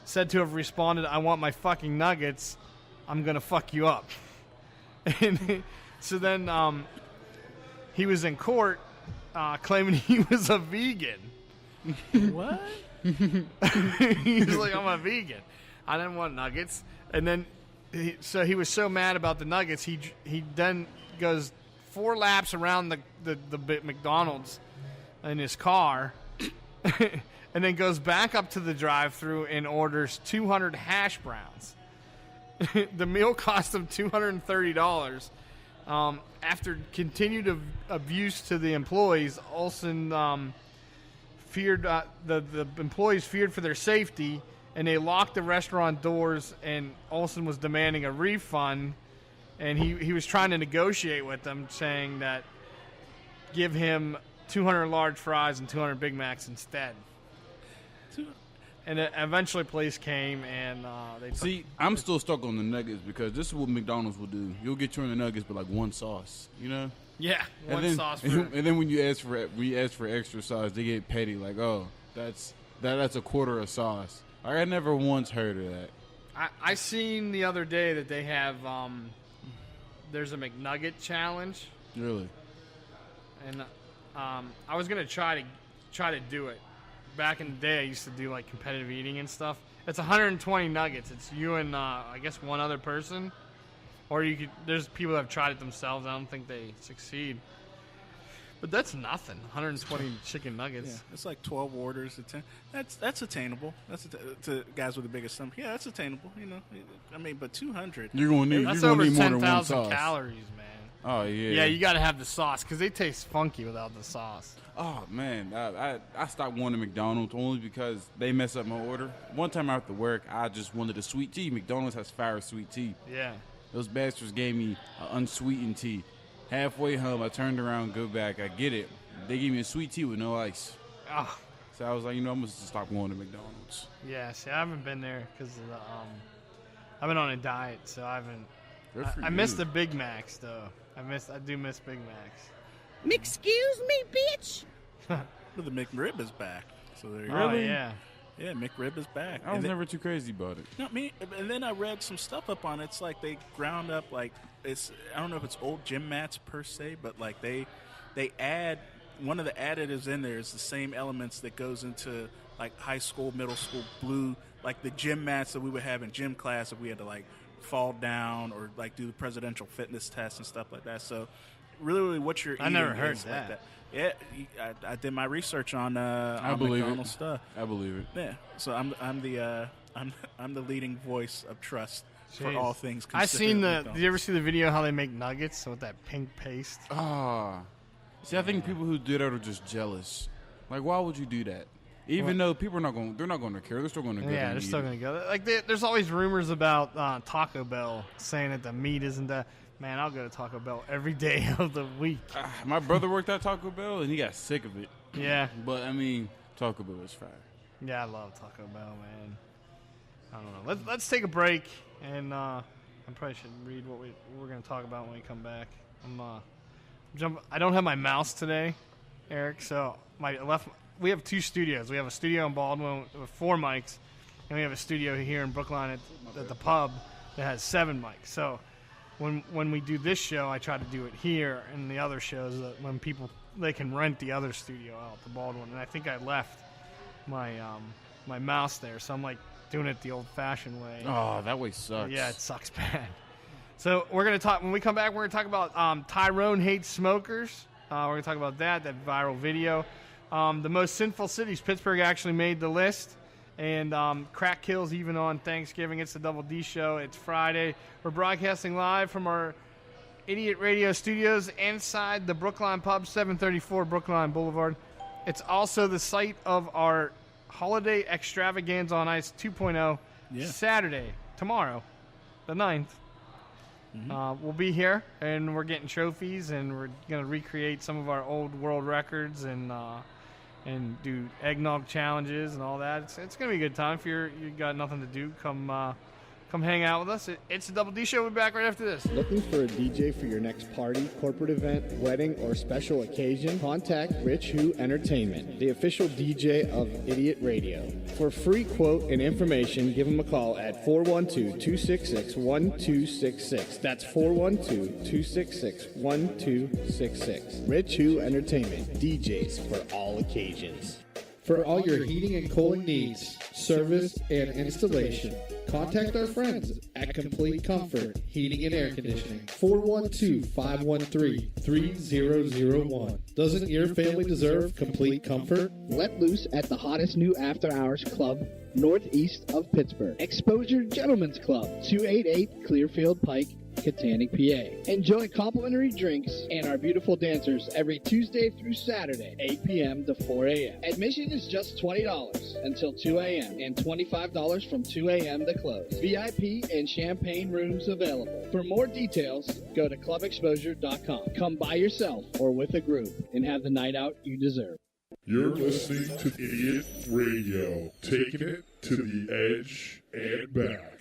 said to have responded, "I want my fucking nuggets. I'm going to fuck you up." And so then he was in court, claiming he was a vegan. What? He's like, I'm a vegan. I didn't want nuggets. And then, he was so mad about the nuggets, he then goes 4 laps around the McDonald's in his car, and then goes back up to the drive-thru and orders 200 hash browns. The meal cost him $230. After continued abuse to the employees, Olson feared the employees feared for their safety, and they locked the restaurant doors. And Olson was demanding a refund, and he was trying to negotiate with them, saying that give him 200 large fries and 200 Big Macs instead. And eventually police came, and they I'm still stuck on the nuggets because this is what McDonald's will do. You'll get your nuggets, but like one sauce, you know? Yeah, sauce. And then when you ask for extra sauce, they get petty. Like, oh, that's a quarter of sauce. Like, I never once heard of that. I seen the other day that they have there's a McNugget challenge. Really? And I was gonna try to do it. Back in the day, I used to do like competitive eating and stuff. It's 120 nuggets. It's you and I guess one other person, or you could. There's people that have tried it themselves. I don't think they succeed. But that's nothing. 120 chicken nuggets. Yeah, it's like 12 orders. That's attainable. That's to guys with the biggest stomach. Yeah, that's attainable. You know, I mean, but 200. You're gonna need. That's you're over gonna need more than 10,000 one sauce. calories, man. Oh yeah. Yeah, you got to have the sauce because they taste funky without the sauce. Oh man, I stopped going to McDonald's only because they mess up my order. One time after work, I just wanted a sweet tea. McDonald's has fire sweet tea. Yeah. Those bastards gave me an unsweetened tea. Halfway home, I turned around, go back. I get it. They gave me a sweet tea with no ice. Oh. So I was like, I'm gonna stop going to McDonald's. Yeah. See, I haven't been there because I've been on a diet, so I haven't. I miss the Big Macs though. I do miss Big Macs. Excuse me, bitch. Well, the McRib is back. So there you go. Oh, yeah. Yeah, McRib is back. I was never too crazy about it. Not me. And then I read some stuff up on it. It's like they ground up I don't know if it's old gym mats per se, but like they add one of the additives in there is the same elements that goes into like high school, middle school blue, like the gym mats that we would have in gym class if we had to like fall down or like do the presidential fitness test and stuff like that. So really what you're eating. I never heard is that. Like that. Yeah, I did my research on believe McDonald's it. stuff. I believe it. Yeah, so I'm the leading voice of trust for Jeez. all things. I seen McDonald's. Did you ever see the video how they make nuggets with that pink paste? Ah, see, I think people who do that are just jealous. Like, why would you do that? Even though people they're not going to care. They're still going to go. Yeah, they're still going to go. Like, there's always rumors about Taco Bell saying that the meat isn't that. Man, I'll go to Taco Bell every day of the week. My brother worked at Taco Bell, and he got sick of it. Yeah. But, I mean, Taco Bell is fire. Yeah, I love Taco Bell, man. I don't know. Let's take a break, and I probably should read what we're going to talk about when we come back. I don't have my mouse today, Eric, so we have 2 studios. We have a studio in Baldwin with 4 mics, and we have a studio here in Brookline at the pub that has 7 mics. So when we do this show, I try to do it here, and the other shows that when people they can rent the other studio out, the Baldwin. And I think I left my my mouse there, so I'm like doing it the old-fashioned way. Oh, that way sucks. Yeah, it sucks bad. So we're gonna talk when we come back. We're gonna talk about Tyrone hates smokers. We're gonna talk about that viral video. The most sinful cities. Pittsburgh actually made the list. And crack kills even on Thanksgiving. It's the Double D Show. It's Friday. We're broadcasting live from our Idiot Radio studios inside the Brookline Pub, 734 Brookline Boulevard. It's also the site of our Holiday Extravaganza on Ice 2.0 Saturday, tomorrow, the 9th. Mm-hmm. We'll be here, and we're getting trophies, and we're going to recreate some of our old world records and do eggnog challenges and all that. It's going to be a good time. If you got nothing to do, come come hang out with us. It's the Double D Show. We'll be back right after this. Looking for a DJ for your next party, corporate event, wedding, or special occasion? Contact Rich Who Entertainment, the official DJ of Idiot Radio. For free quote and information, give them a call at 412-266-1266. That's 412-266-1266. Rich Who Entertainment, DJs for all occasions. For all your heating and cooling needs, service, and installation, contact our friends at Complete Comfort Heating and Air Conditioning. 412-513-3001. Doesn't your family deserve complete comfort? Let loose at the hottest new after-hours club northeast of Pittsburgh. Exposure Gentlemen's Club, 288 Clearfield Pike, Katanning, PA. Enjoy complimentary drinks and our beautiful dancers every Tuesday through Saturday, 8 p.m. to 4 a.m. Admission is just $20 until 2 a.m. and $25 from 2 a.m. to close. VIP and champagne rooms available. For more details, go to clubexposure.com. Come by yourself or with a group and have the night out you deserve. You're listening to Idiot Radio, taking it to the edge and back.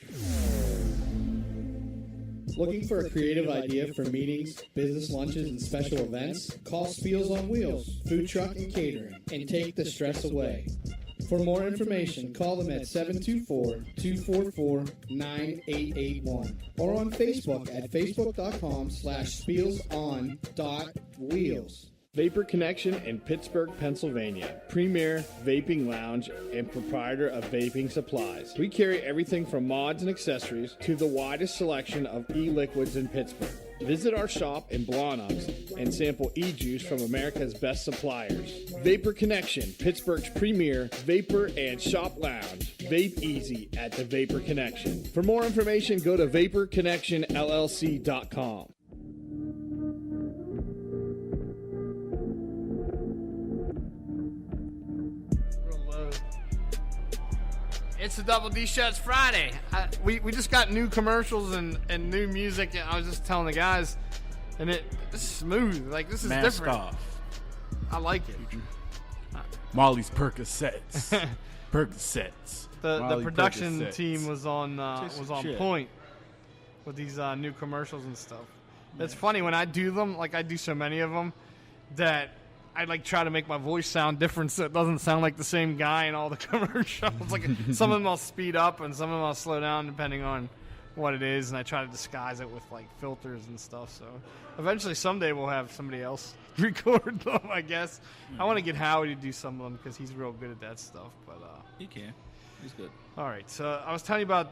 Looking for a creative idea for meetings, business lunches, and special events? Call Spiels on Wheels, Food Truck and Catering, and take the stress away. For more information, call them at 724-244-9881 or on Facebook at facebook.com/spielson.wheels. Vapor Connection in Pittsburgh, Pennsylvania. Premier vaping lounge and proprietor of vaping supplies. We carry everything from mods and accessories to the widest selection of e-liquids in Pittsburgh. Visit our shop in Blawnox and sample e-juice from America's best suppliers. Vapor Connection, Pittsburgh's premier vapor and shop lounge. Vape easy at the Vapor Connection. For more information, go to vaporconnectionllc.com. It's the Double D Show. It's Friday. We just got new commercials and new music. And I was just telling the guys, and this is smooth. Like, this is Mask different. off. I like it. Molly's Percocets. Percocets. The production Percocets. team was on point with these new commercials and stuff. It's funny when I do them. Like, I do so many of them that I like try to make my voice sound different so it doesn't sound like the same guy in all the commercials. Like, some of them I'll speed up and some of them I'll slow down depending on what it is, and I try to disguise it with like filters and stuff. So eventually someday we'll have somebody else record them, I guess. I want to get Howie to do some of them because he's real good at that stuff. But he can. He's good. All right, so I was telling you about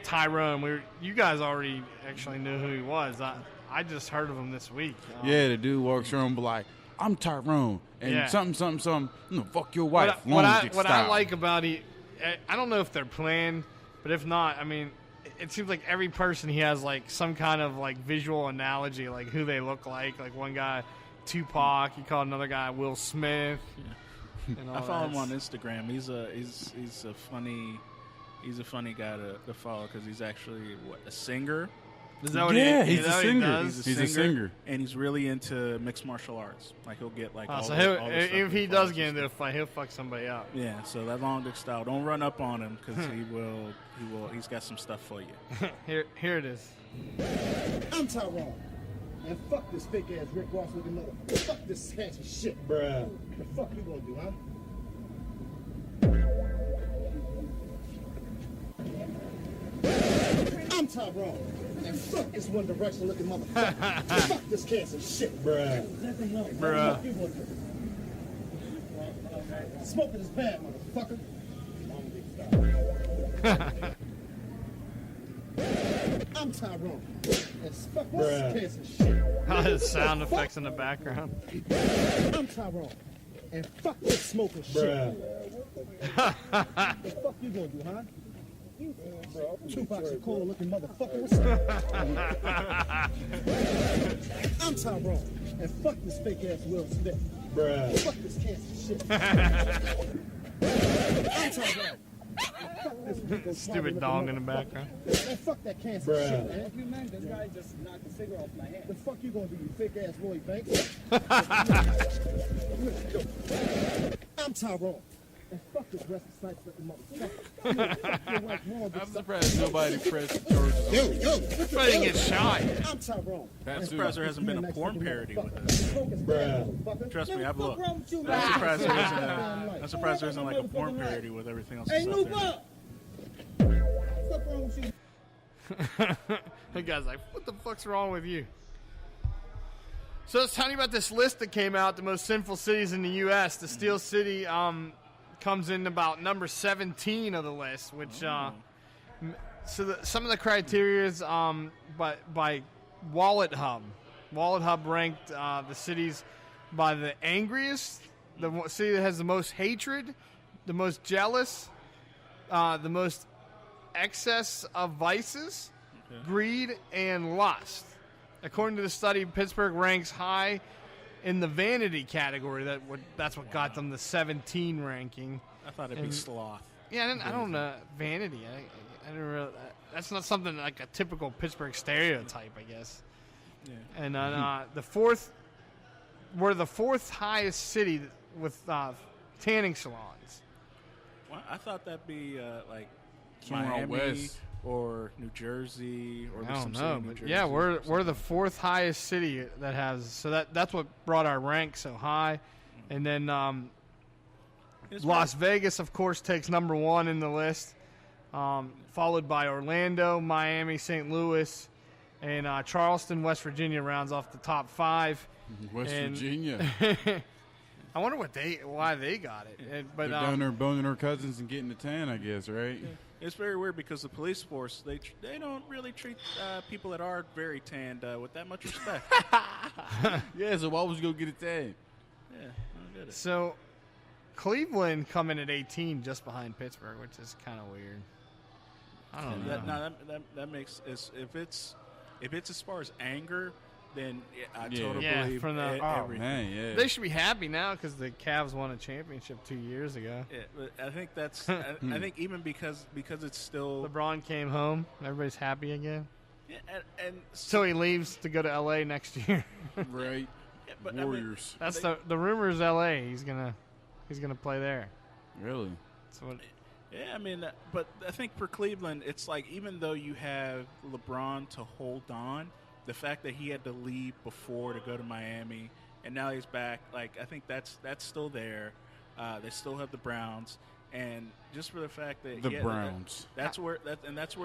Tyrone. You guys already actually knew who he was. I just heard of him this week. Yeah, the dude walks around and be like, I'm Tyrone, and something, fuck your wife. What I like about it, I don't know if they're planned, but if not, I mean, it seems like every person he has like some kind of like visual analogy, like who they look like. Like one guy, Tupac, he called another guy Will Smith. Yeah. I follow him on Instagram. He's a funny guy to follow because he's actually a singer. Is that what he's a singer. He's a singer, and he's really into mixed martial arts. Like he'll get like if he does get into a fight, he'll fuck somebody up. Yeah, so that long dick style. Don't run up on him because he will. He's got some stuff for you. Here it is. I'm Tyrone. And fuck this fake ass Rick Ross looking motherfucker. Fuck this handsome shit, bruh. The fuck you gonna do, huh? I'm Tyrone. And fuck this One Direction looking motherfucker. Fuck this cancer shit, bruh. Bruh. Fuck you gonna do? Smoking is bad, motherfucker. I'm Tyrone. And fuck this cancer shit. His sound effects in the background. I'm Tyrone. And fuck this smoking shit. What the fuck you gonna do, huh? Tupac Shakur looking motherfucker. What's up? I'm Tyrone. And fuck this fake ass Will Smith. Fuck this cancer shit. I'm Tyrone. Stupid dog in the background. Man, fuck that cancer shit, man. You man, this guy just knocked the cigarette off my hand. The fuck you gonna do, you fake ass Lloyd Banks? I'm Tyrone. And fuck this rest of sites looking motherfucker. I'm surprised nobody pressed charges. Yo, Fighting gets shot. I'm Tyrone. I'm surprised there hasn't been a porn parody with it. Bruh. Trust me, I've looked. I'm surprised there isn't like a porn parody with everything else. Hey, that's Noob out there. up! What's wrong with you? The guy's like, what the fuck's wrong with you? So let's tell you about this list that came out, the most sinful cities in the U.S. The Steel City comes in about number 17 of the list, which some of the criteria is by Wallet Hub. Wallet Hub ranked the cities by the angriest, the city that has the most hatred, the most jealous, the most excess of vices, greed, and lust. According to the study, Pittsburgh ranks high in the vanity category. That's what got them the 17 ranking. I thought it'd be sloth. Yeah, I don't know. Vanity. I didn't really, that's not something like a typical Pittsburgh stereotype, I guess. Yeah. And we're the fourth highest city with tanning salons. Well, I thought that'd be like Somewhere out Miami west. or New Jersey or I don't some know, city in New but Jersey. yeah, we're the fourth highest city that has. So that's what brought our rank so high, and then Las Vegas, of course, takes number one in the list, followed by Orlando, Miami, St. Louis, and Charleston, West Virginia rounds off the top five. Virginia. I wonder why they got it. But they're down there boning their cousins and getting the tan, I guess, right? Yeah. It's very weird because the police force they don't really treat people that are very tanned with that much respect. Yeah, so why would you go get a tan? Yeah, I don't get it. So Cleveland coming at 18, just behind Pittsburgh, which is kind of weird. I don't know. That makes if it's as far as anger, then I totally believe from the everything. Man, yeah. They should be happy now because the Cavs won a championship 2 years ago. Yeah, but I think that's. I think even because it's still LeBron came home, everybody's happy again. Yeah, and so he leaves to go to LA next year. Right. Yeah, but Warriors. That's the rumor is LA. He's gonna play there. Really? That's what. Yeah, I mean, but I think for Cleveland, it's like even though you have LeBron to hold on, the fact that he had to leave before to go to Miami, and now he's back, like I think that's still there. They still have the Browns, and just for the fact that Browns, that's where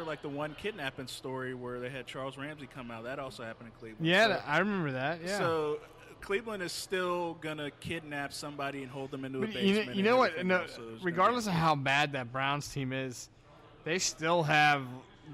like the one kidnapping story where they had Charles Ramsey come out. That also happened in Cleveland. Yeah, so, I remember that. Yeah. So Cleveland is still gonna kidnap somebody and hold them into a But basement. you know what? everything No, else, so regardless of how bad that Browns team is, they still have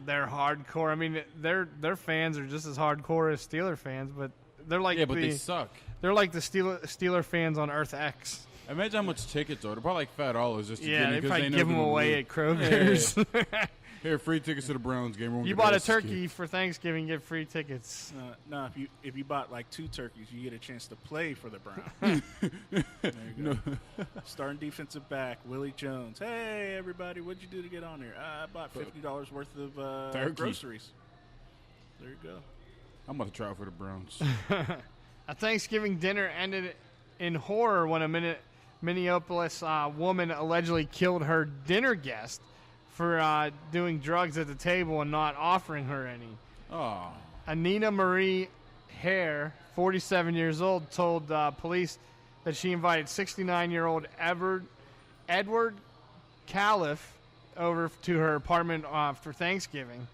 their hardcore. I mean, their fans are just as hardcore as Steeler fans, but they're like but they suck. They're like the Steeler fans on Earth X. Imagine how much tickets are. They're probably like $5 just to Yeah, get they because probably know give they're them gonna away lose. at Kroger's. Yeah. Here, free tickets to the Browns game. You bought a turkey for Thanksgiving, get free tickets. No, if you bought like 2 turkeys, you get a chance to play for the Browns. There you go. Starting defensive back, Willie Jones. Hey, everybody, what'd you do to get on here? I bought $50 worth of groceries. There you go. I'm about to try for the Browns. A Thanksgiving dinner ended in horror when a Minneapolis woman allegedly killed her dinner guest for doing drugs at the table and not offering her any. Oh. Anina Marie Hare, 47 years old, told police that she invited 69-year-old Edward Califf over to her apartment for Thanksgiving.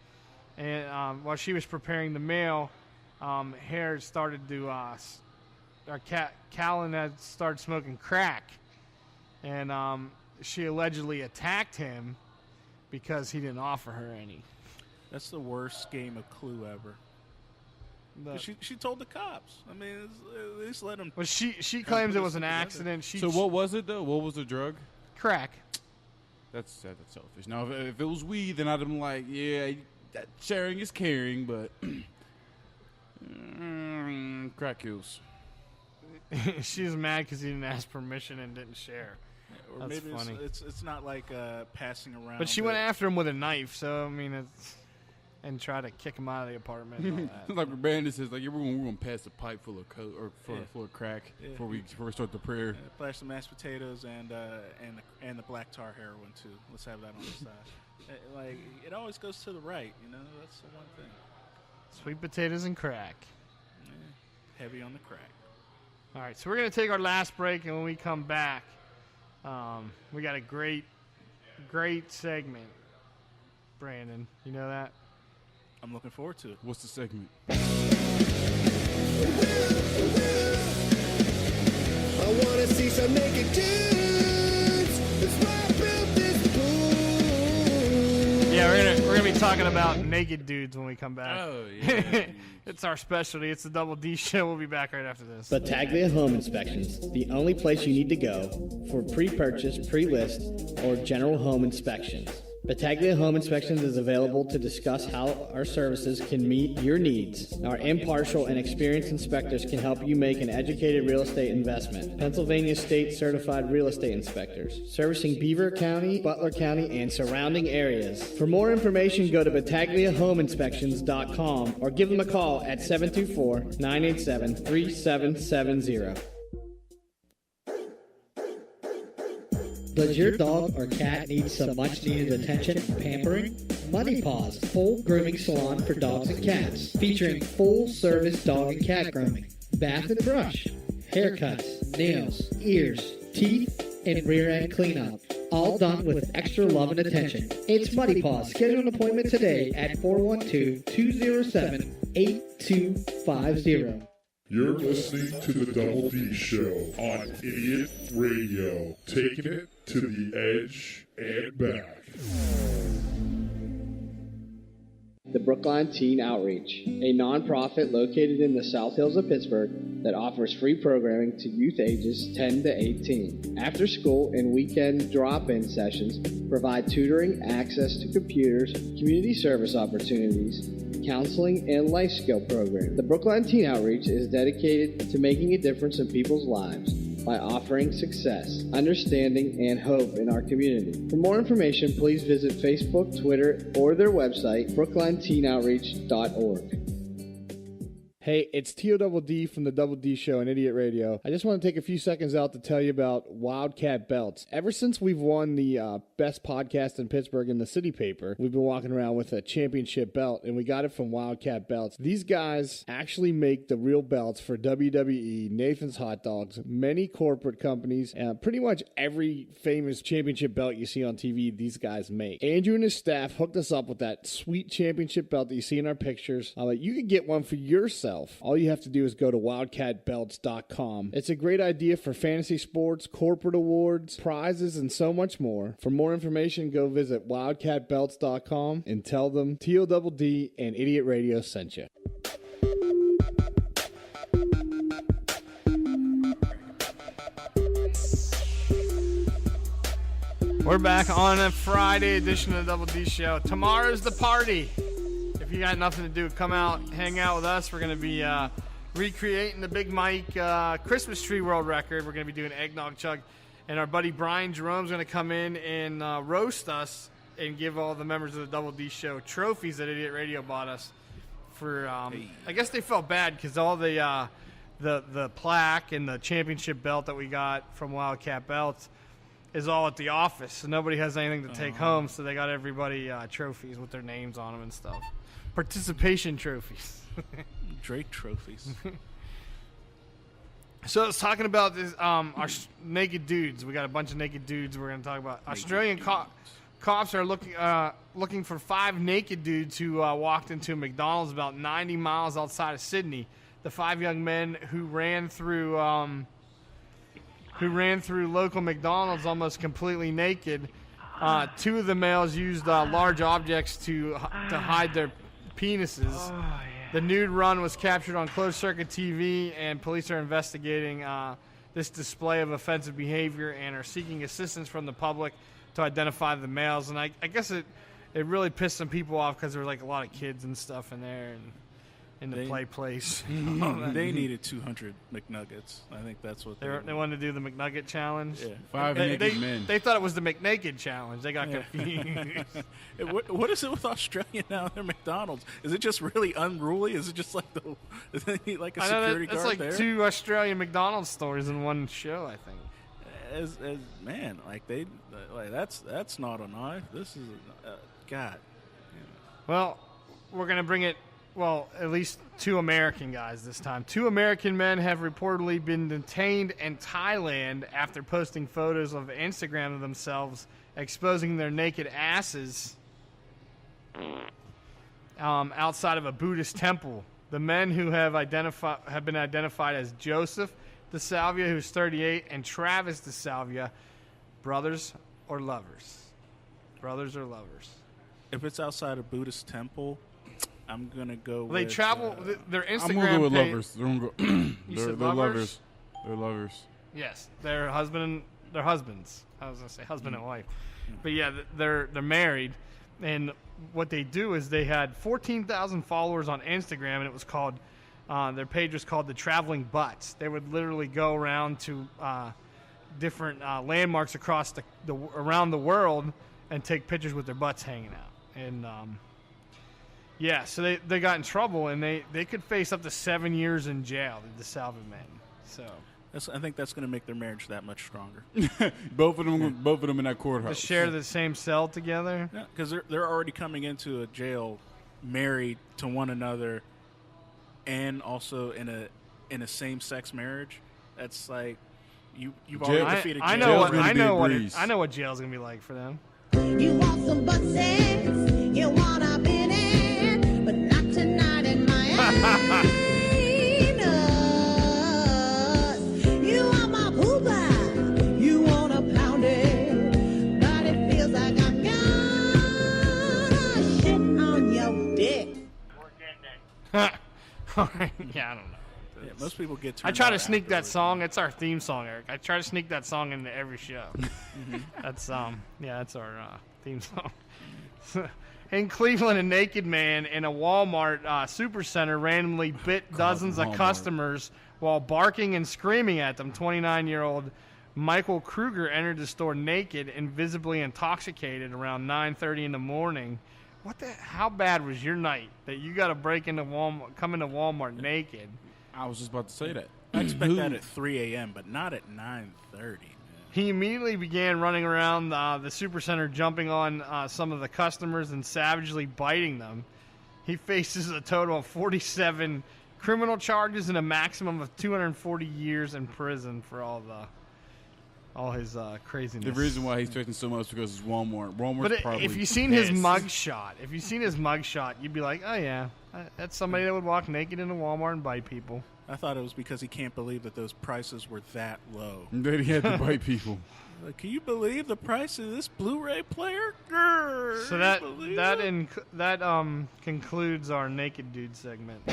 And while she was preparing the meal, Hare started to Callan had started smoking crack, and she allegedly attacked him because he didn't offer her any. That's the worst game of Clue ever. She told the cops. I mean, at least let them. Well, she claims it was an accident. So what was it though? What was the drug? Crack. That's selfish. Now, if it was weed, then I'd have been like, yeah, that sharing is caring, but crack kills. She's mad because he didn't ask permission and didn't share. Or That's maybe funny. it's not like passing around. But she went after him with a knife, so I mean, it's. and try to kick them out of the apartment. And all that. Like Brandon says, like everyone, we're gonna pass a pipe full of coke or full of crack before we start the prayer. Flash some mashed potatoes and the black tar heroin too. Let's have that on the side. Like it always goes to the right, you know. That's the one thing. Sweet potatoes and crack. Yeah, heavy on the crack. All right, so we're gonna take our last break, and when we come back, we got a great segment. Brandon, you know that? I'm looking forward to it. What's the segment? I want to see some naked dudes. That's why I built this pool. Yeah, we're gonna be talking about naked dudes when we come back. Oh yeah. It's our specialty. It's the Double D Show. We'll be back right after this. Battaglia Home Inspections, the only place you need to go for pre-purchase, pre-list, or general home inspections. Battaglia Home Inspections is available to discuss how our services can meet your needs. Our impartial and experienced inspectors can help you make an educated real estate investment. Pennsylvania State Certified Real Estate Inspectors, servicing Beaver County, Butler County, and surrounding areas. For more information, go to BattagliaHomeInspections.com or give them a call at 724-987-3770. Does your dog or cat need some much-needed attention and pampering? Muddy Paws, full grooming salon for dogs and cats, featuring full-service dog and cat grooming, bath and brush, haircuts, nails, ears, teeth, and rear-end cleanup. All done with extra love and attention. It's Muddy Paws. Schedule an appointment today at 412-207-8250. You're listening to the Double D Show on Idiot Radio, taking it to the edge and back. The Brookline Teen Outreach, a nonprofit located in the South Hills of Pittsburgh that offers free programming to youth ages 10 to 18. After school and weekend drop-in sessions provide tutoring, access to computers, community service opportunities, counseling, and life skill programs. The Brookline Teen Outreach is dedicated to making a difference in people's lives by offering success, understanding, and hope in our community. For more information, please visit Facebook, Twitter, or their website, brooklineteenoutreach.org. Hey, it's TODD from the Double D Show on Idiot Radio. I just want to take a few seconds out to tell you about Wildcat Belts. Ever since we've won the best podcast in Pittsburgh in the city paper, we've been walking around with a championship belt, and we got it from Wildcat Belts. These guys actually make the real belts for WWE, Nathan's Hot Dogs, many corporate companies, and pretty much every famous championship belt you see on TV, these guys make. Andrew and his staff hooked us up with that sweet championship belt that you see in our pictures. You can get one for yourself. All you have to do is go to wildcatbelts.com. It's a great idea for fantasy sports, corporate awards, prizes, and so much more. For more information, go visit wildcatbelts.com and tell them TODD and Idiot Radio sent you. We're back on a Friday edition of the Double D Show. Tomorrow's the party. If you got nothing to do, come out, hang out with us. We're going to be recreating the Big Mike Christmas tree world record. We're going to be doing eggnog chug. And our buddy Brian Jerome's going to come in and roast us and give all the members of the Double D Show trophies that Idiot Radio bought us. For I guess they felt bad because all the plaque and the championship belt that we got from Wildcat Belts is all at the office. So nobody has anything to take home, so they got everybody trophies with their names on them and stuff. Participation trophies. Drake trophies. So it's talking about this, our naked dudes. We got a bunch of naked dudes we're going to talk about. Australian cops are looking for 5 naked dudes who walked into a McDonald's about 90 miles outside of Sydney. The 5 young men who ran through local McDonald's almost completely naked. 2 of the males used large objects to hide their penises. Oh, yeah. The nude run was captured on closed-circuit TV, and police are investigating this display of offensive behavior and are seeking assistance from the public to identify the males. And I guess it really pissed some people off because there were like a lot of kids and stuff in there, in the play place. They needed 200 McNuggets. I think that's what they wanted to do the McNugget challenge. Yeah. 5 naked men. They thought it was the McNaked challenge. They got confused. What is it with Australia now at their McDonald's? Is it just really unruly? Is it just like a security guard it's like there? 2 Australian McDonald's stories in one show, I think. That's not a knife. This is God. Well, we're gonna bring it. Well, at least 2 American guys this time. 2 American men have reportedly been detained in Thailand after posting photos of Instagram of themselves exposing their naked asses outside of a Buddhist temple. The men who have been identified as Joseph DeSalvia, who's 38, and Travis DeSalvia, brothers or lovers. Brothers or lovers. If it's outside a Buddhist temple, I'm gonna go. They travel. Their Instagram. I'm gonna go with page, lovers. They're lovers? lovers. They're lovers. Yes, their husbands. I was gonna say husband and wife, but yeah, they're married, and what they do is they had 14,000 followers on Instagram, and it was called. Their page was called the Traveling Butts. They would literally go around to different landmarks across around the world and take pictures with their butts hanging out. And yeah, so they got in trouble, and they could face up to 7 years in jail, the DeSalvia men. So I think that's going to make their marriage that much stronger. both of them in that courthouse. To share the same cell together. Yeah, because they're already coming into a jail married to one another, and also in a same-sex marriage. That's like you've already defeated jail. I know what jail's gonna be like for them. You want some butt sex? You want a minute, but not tonight in my You want my poopa? You want to pound it, but it feels like I'm gonna shit on your dick. Yeah, I don't know. Yeah, most people get. I try to sneak that song. It's our theme song, Eric. I try to sneak that song into every show. That's that's our theme song. In Cleveland, a naked man in a Walmart supercenter randomly bit dozens of customers while barking and screaming at them. 29-year-old Michael Kruger entered the store naked and visibly intoxicated around 9:30 in the morning. How bad was your night that you got to break into Walmart, come into Walmart naked? I was just about to say that. I expect that at 3 a.m., but not at 9:30. He immediately began running around the supercenter, jumping on some of the customers and savagely biting them. He faces a total of 47 criminal charges and a maximum of 240 years in prison for all his craziness. The reason why he's taking so much is because it's Walmart. Walmart's probably if you've seen his mugshot, you'd be like, oh yeah, that's somebody that would walk naked into Walmart and bite people. I thought it was because he can't believe that those prices were that low. That he had to bite people. Like, can you believe the price of this Blu-ray player? So that concludes our naked dude segment. I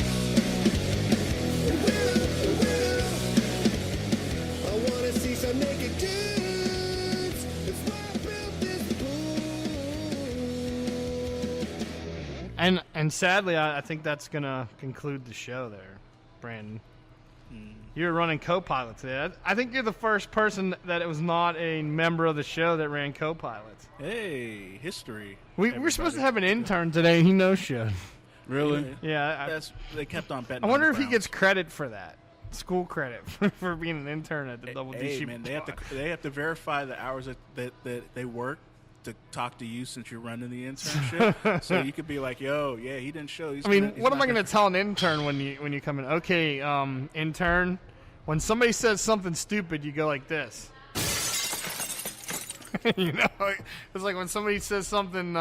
want to see some naked dudes. That's why I built this pool. And sadly, I think that's gonna conclude the show there, Brandon. You're running co-pilot today. I think you're the first person that it was not a member of the show that ran co-pilot. Hey, history. We're supposed to have an intern today, and he no-showed. Really? Yeah. They kept on betting. I wonder if he gets credit for that. School credit for being an intern at the Double D. Hey, man, they have to verify the hours that they work to talk to you since you're running the internship. So you could be like, yo, yeah, he didn't show. He's what am I going to tell an intern when you come in? Okay, intern, when somebody says something stupid, you go like this. You know, it's like when somebody says something.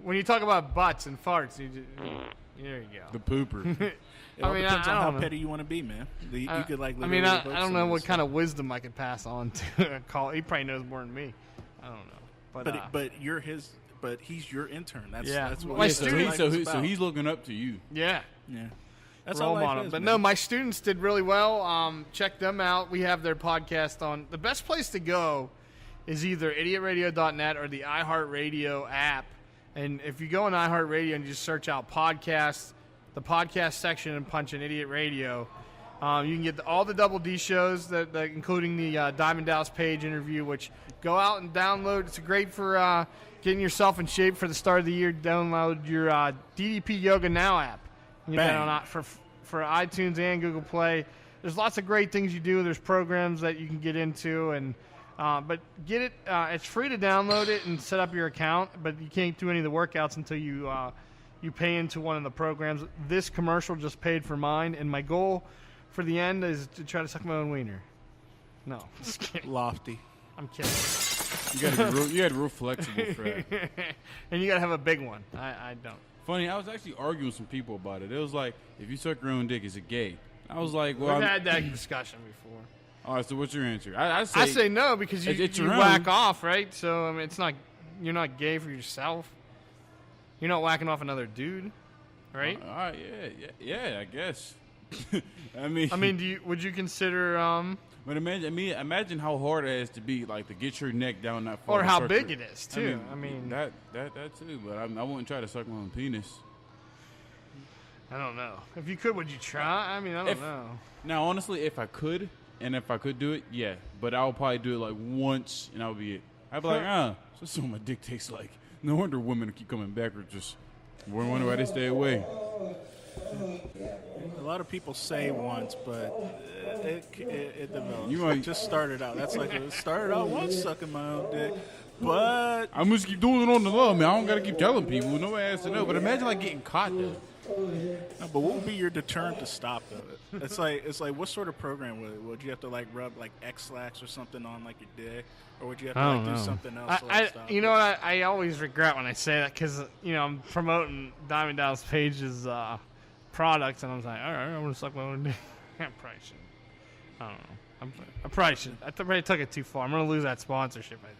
When you talk about butts and farts, there you go. The pooper. It all depends on how petty you want to be, man. You could like. I don't know what kind of wisdom I could pass on to a call. He probably knows more than me. I don't know. But you're his. But he's your intern. That's what my students. So he's looking up to you. Yeah. That's role all model. But no, my students did really well. Check them out. We have their podcast on. The best place to go is either idiotradio.net or the iHeartRadio app. And if you go on iHeartRadio and you just search out podcasts, the podcast section and punch in Idiot Radio. You can get all the Double D shows, that including the Diamond Dallas Page interview, which go out and download. It's great for getting yourself in shape for the start of the year. Download your DDP Yoga Now app. You can get that on, for iTunes and Google Play. There's lots of great things you do. There's programs that you can get into, and but get it. It's free to download it and set up your account, but you can't do any of the workouts until you pay into one of the programs. This commercial just paid for mine, and my goal for the end is to try to suck my own wiener. No, just kidding. Lofty. I'm kidding. You gotta be real flexible for that. And you gotta have a big one. I don't. Funny, I was actually arguing with some people about it. It was like, if you suck your own dick, is it gay? I was like, well, we've had that discussion before. All right, so what's your answer? I say no, because you whack off, right? So I mean, you're not gay for yourself. You're not whacking off another dude, right? All right, yeah, I guess. I mean, would you consider? But imagine how hard it has to be, like, to get your neck down that far. Or how big it is too. I mean that too. But I wouldn't try to suck my own penis. I don't know. If you could, would you try? I mean, I don't know. Now, honestly, if I could do it, yeah. But I would probably do it like once, and that would be it. I'd be like, so this is what my dick tastes like. No wonder women keep coming back or just wonder why they stay away. A lot of people say once, but it develops. You might just started out. That's like it started out once sucking my own dick, but I'm just keep doing it on the low, man. I don't gotta keep telling people. Nobody has to know. But imagine like getting caught though. No, but what would be your deterrent to stop though? It's like what sort of program would you have to like rub like X-Lax or something on like your dick, or would you have to like do something else? You know what? I always regret when I say that, because I'm promoting Diamond Dallas Page's products, and I was like, all right, I'm gonna suck my own dick. I probably shouldn't. I don't know. I probably should. I probably took it too far. I'm gonna lose that sponsorship, I think.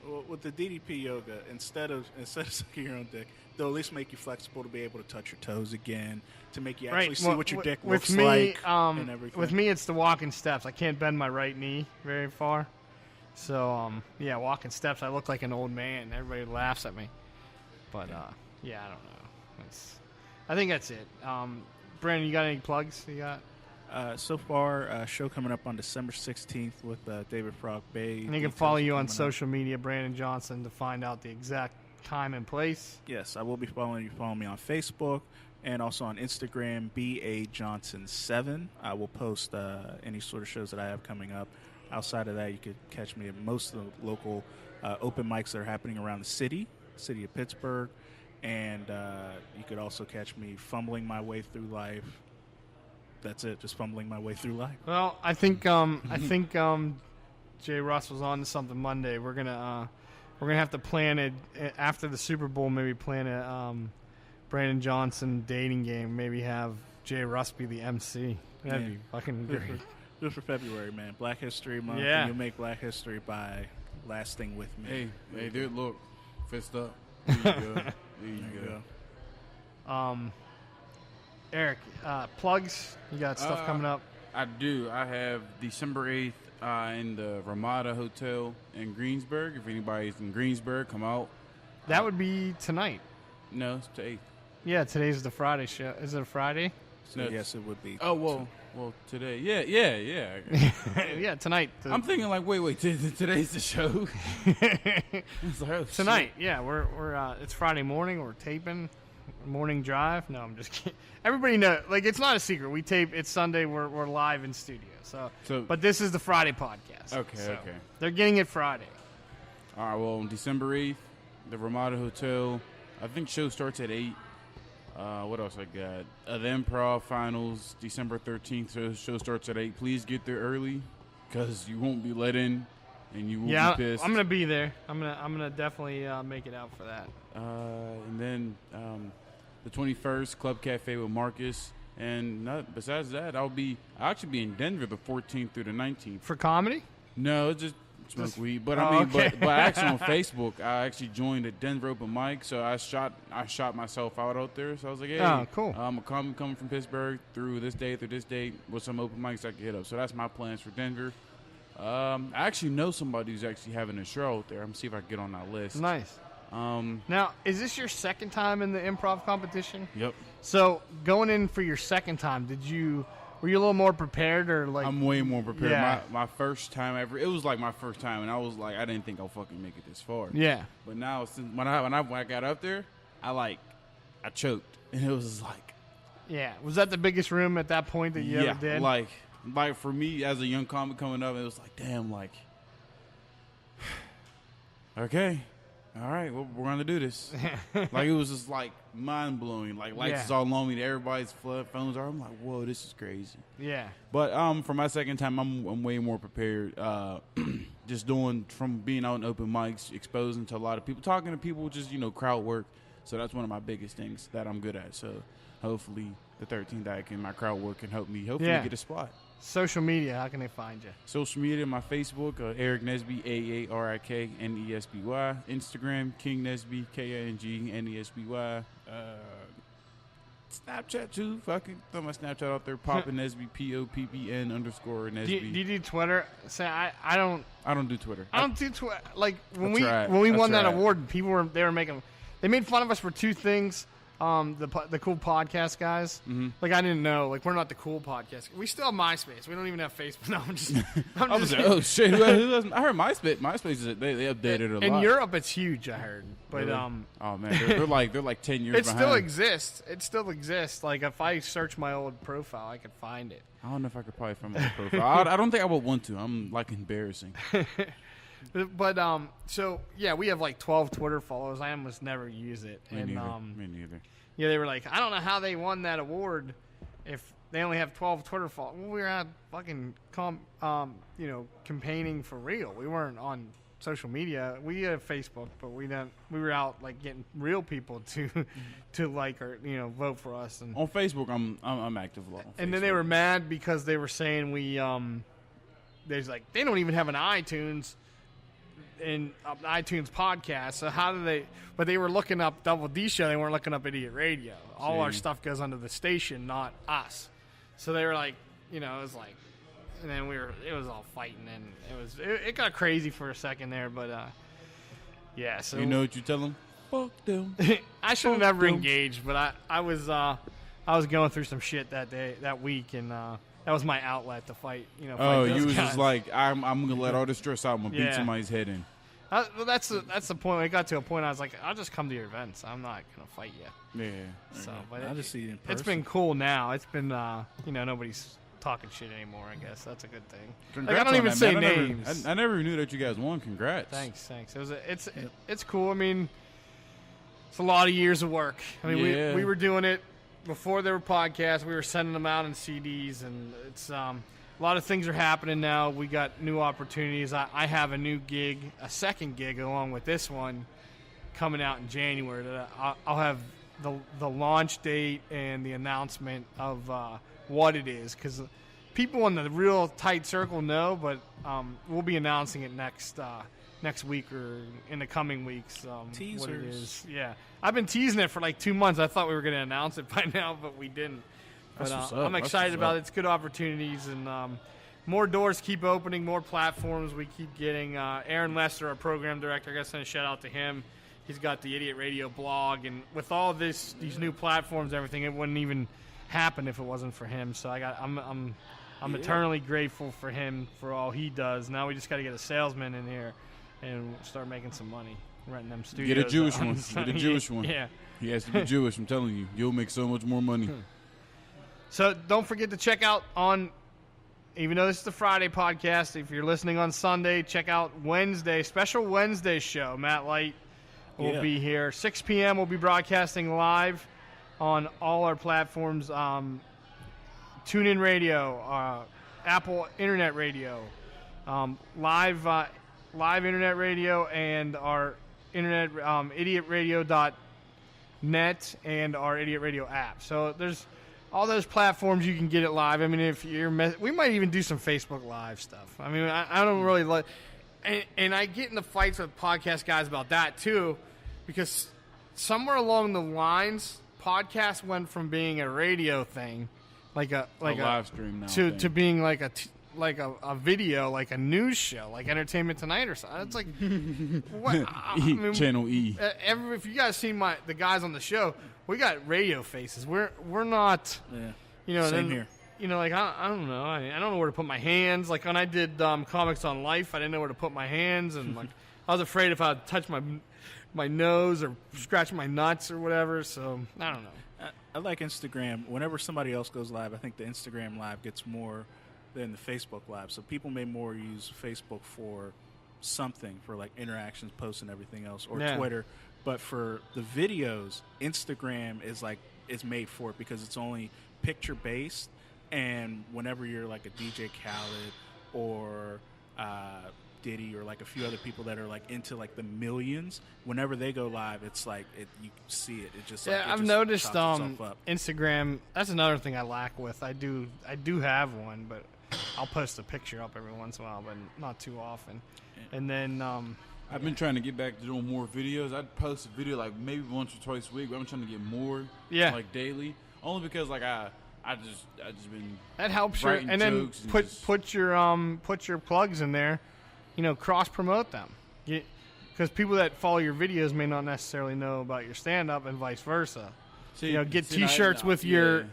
Well, with the DDP yoga, instead of sucking your own dick, they'll at least make you flexible to be able to touch your toes again, to make you actually see what your dick looks like and everything. With me, it's the walking steps. I can't bend my right knee very far. So, walking steps, I look like an old man. Everybody laughs at me. But, I don't know. I think that's it. Brandon, you got any plugs you got? So far, a show coming up on December 16th with David Frog Bay. And you can follow you on social media, Brandon Johnson, to find out the exact time and place. Yes, I will be following you. Follow me on Facebook and also on Instagram, BAJohnson7. I will post any sort of shows that I have coming up. Outside of that, you could catch me at most of the local open mics that are happening around the city of Pittsburgh. And you could also catch me fumbling my way through life. That's it, just fumbling my way through life. Well, I think Jay Russ was on to something Monday. We're gonna have to plan it after the Super Bowl. Maybe plan a Brandon Johnson dating game. Maybe have Jay Russ be the MC. That'd be fucking great. Just for February, man. Black History Month. Yeah. And you'll make Black History by lasting with me. Hey, dude, look, fist up. There you go. There you go. Aarik, plugs? You got stuff coming up? I do. I have December 8th in the Ramada Hotel in Greensburg. If anybody's in Greensburg, come out. That would be tonight. No, it's the 8th. Yeah, today's the Friday show. Is it a Friday? So yes, it would be. Oh, well, today. Yeah. Yeah, tonight. I'm thinking like, wait, today's the show? It's like, oh, tonight, shit. yeah. We're it's Friday morning. We're taping. Morning drive. No, I'm just kidding. Everybody knows. Like, it's not a secret. We tape. It's Sunday. We're live in studio. So but this is the Friday podcast. Okay. They're getting it Friday. All right. Well, on December 8th, the Ramada Hotel. I think show starts at 8. What else I got? The Improv Finals, December 13th. So show starts at 8. Please get there early, because you won't be let in, and you will be pissed. I'm gonna be there. I'm gonna definitely make it out for that. And then the 21st, Club Cafe with Marcus. And besides that, I'll actually be in Denver the 14th through the 19th. For comedy? No, just smoke weed. But okay. but actually on Facebook, I actually joined a Denver open mic, so I shot myself out there. So I was like, hey, cool. I'm coming from Pittsburgh through this date with some open mics I can hit up. So that's my plans for Denver. I actually know somebody who's actually having a show out there. I'm gonna see if I can get on that list. Nice. Now, is this your second time in the improv competition? Yep. So going in for your second time, were you a little more prepared or like? I'm way more prepared. Yeah. My first time ever. It was like my first time, and I was like, I didn't think I'll fucking make it this far. Yeah. But now, since when I got up there, I choked, and it was like. Yeah. Was that the biggest room at that point that you ever did? Like for me as a young comic coming up, it was like, damn, like, okay, all right, well, we're gonna do this. Like, it was just like mind blowing. Like, lights is all on me, everybody's phones are. I'm like, whoa, this is crazy. Yeah. But for my second time, I'm way more prepared. Just doing from being out in open mics, exposing to a lot of people, talking to people, just crowd work. So that's one of my biggest things that I'm good at. So hopefully the 13th act and my crowd work can help me get a spot. Social media, how can they find you? Social media, my Facebook, Aarik Nesby, AARIKNESBY. Instagram, King Nesby, KINGNESBY. Snapchat too. Fucking throw my Snapchat out there. Poppin Nesby, POPPN_Nesby. Do you do Twitter? Say I don't. I don't do Twitter. I don't do Twitter. Like when That's we right. won that That's right. award, they made fun of us for two things. The cool podcast guys. Mm-hmm. Like, I didn't know. Like, we're not the cool podcast. We still have MySpace. We don't even have Facebook. No, I'm just. I was like, oh shit! Who doesn't? I heard MySpace. MySpace they updated it a lot. In Europe, it's huge. I heard, but Really? Oh man, they're like 10 years. It behind. still exists. It still exists. Like, if I search my old profile, I could find it. I don't know if I could probably find my profile. I don't think I would want to. I'm like embarrassing. But so yeah, we have like 12 Twitter followers. I almost never use it. Me and neither. Me neither. Yeah, they were like, I don't know how they won that award if they only have 12 Twitter followers. Well, we were out fucking campaigning for real. We weren't on social media. We had Facebook, but we were out like getting real people to like or vote for us. And on Facebook, I'm active a lot. And then they were mad because they were saying there's like they don't even have an iTunes. In iTunes podcast, so how do they? But they were looking up Double D Show. They weren't looking up Idiot Radio. All our stuff goes under the station, not us. So they were like, it was like, and then it was all fighting, and it got crazy for a second there. But yeah. So you know what you tell them? Fuck them. I should have never engaged, but I was going through some shit that week, and that was my outlet to fight. Oh, those you was guys. just like, I'm gonna let all this stress out. I'm gonna beat Yeah. somebody's head in. Well, that's the point. When it got to a point, I was like, I'll just come to your events. I'm not gonna fight you. Yeah. So, but I'll just see you in it's been cool now. It's been nobody's talking shit anymore. I guess that's a good thing. Congrats I don't on even that, say man. names. I never knew that you guys won. Congrats. Thanks. It's cool. I mean, it's a lot of years of work. I mean, we were doing it before there were podcasts. We were sending them out in CDs, and it's a lot of things are happening now. We got new opportunities. I have a new gig, a second gig along with this one, coming out in January. That I'll have the launch date and the announcement of what it is, because people in the real tight circle know, but we'll be announcing it next week or in the coming weeks. What it is. Yeah. I've been teasing it for like 2 months. I thought we were going to announce it by now, but we didn't. But I'm excited about it. It's good opportunities, and more doors keep opening, more platforms we keep getting. Aaron Lester, our program director, I got to send a shout out to him. He's got the Idiot Radio blog, and with all these new platforms and everything, it wouldn't even happen if it wasn't for him. So I'm eternally grateful for him for all he does. Now we just got to get a salesman in here and start making some money, renting them studios. Get a Jewish one. Get a Jewish one. Yeah. He has to be Jewish. I'm telling you, you'll make so much more money. So don't forget to check out even though this is the Friday podcast, if you're listening on Sunday, check out special Wednesday show. Matt Light will be here. 6 p.m. We'll be broadcasting live on all our platforms. TuneIn Radio, Apple Internet Radio, live Internet Radio, and our internet, idiotradio.net, and our Idiot Radio app. So there's all those platforms you can get it live. I mean, if you're, we might even do some Facebook Live stuff. I mean, I don't really like, and I get into fights with podcast guys about that too, because somewhere along the lines, podcast went from being a radio thing, like a live stream now to being like a video, like a news show, like Entertainment Tonight or something. It's like, what? I mean, Channel E. If you guys seen the guys on the show, we got radio faces. We're not. Yeah. Same here. Like I don't know. I don't know where to put my hands. Like when I did Comics on Life, I didn't know where to put my hands, and like I was afraid if I would touch my nose or scratch my nuts or whatever. So I don't know. I like Instagram. Whenever somebody else goes live, I think the Instagram live gets more than the Facebook live. So people may more use Facebook for something, for like interactions, posts, and everything else, or Twitter. But for the videos, Instagram is made for it because it's only picture based. And whenever you're like a DJ Khaled or Diddy or like a few other people that are like into like the millions, whenever they go live, it's like you see it. It just I've noticed Instagram. That's another thing I lack with. I do have one, but I'll post a picture up every once in a while, but not too often. And then I've been trying to get back to doing more videos. I'd post a video like maybe once or twice a week, but I'm trying to get more, like daily, only because like I just been that helps you. And then put your plugs in there, cross promote them, because people that follow your videos may not necessarily know about your stand up and vice versa. Get T-shirts with your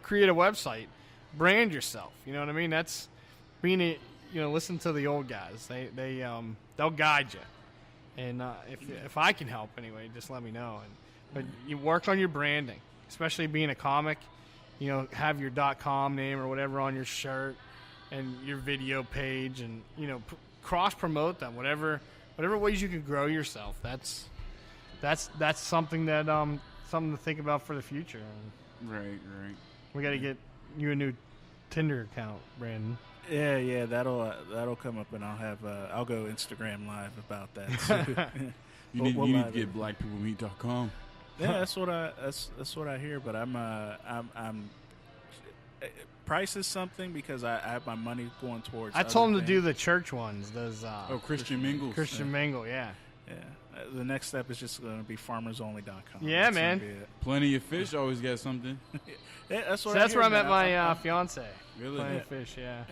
create a website, brand yourself. You know what I mean? That's being listen to the old guys. They'll guide you, and if I can help anyway, just let me know. But you work on your branding, especially being a comic. Have your .com name or whatever on your shirt and your video page, and cross promote them. Whatever ways you can grow yourself. That's something that something to think about for the future. Right. We got to get you a new Tinder account, Brandon. Yeah, that'll come up, and I'll go Instagram live about that. You need to get blackpeoplemeet.com. Yeah, that's what I hear. But I'm price is something because I have my money going towards. I told him to do the church ones. Those Christian Mingles. Christian Mingle, yeah. The next step is just going to be farmersonly.com. Yeah, that's man. Plenty of Fish always got something. Yeah, that's what. So that's where I met my fiance. Really? Plenty of Fish, yeah.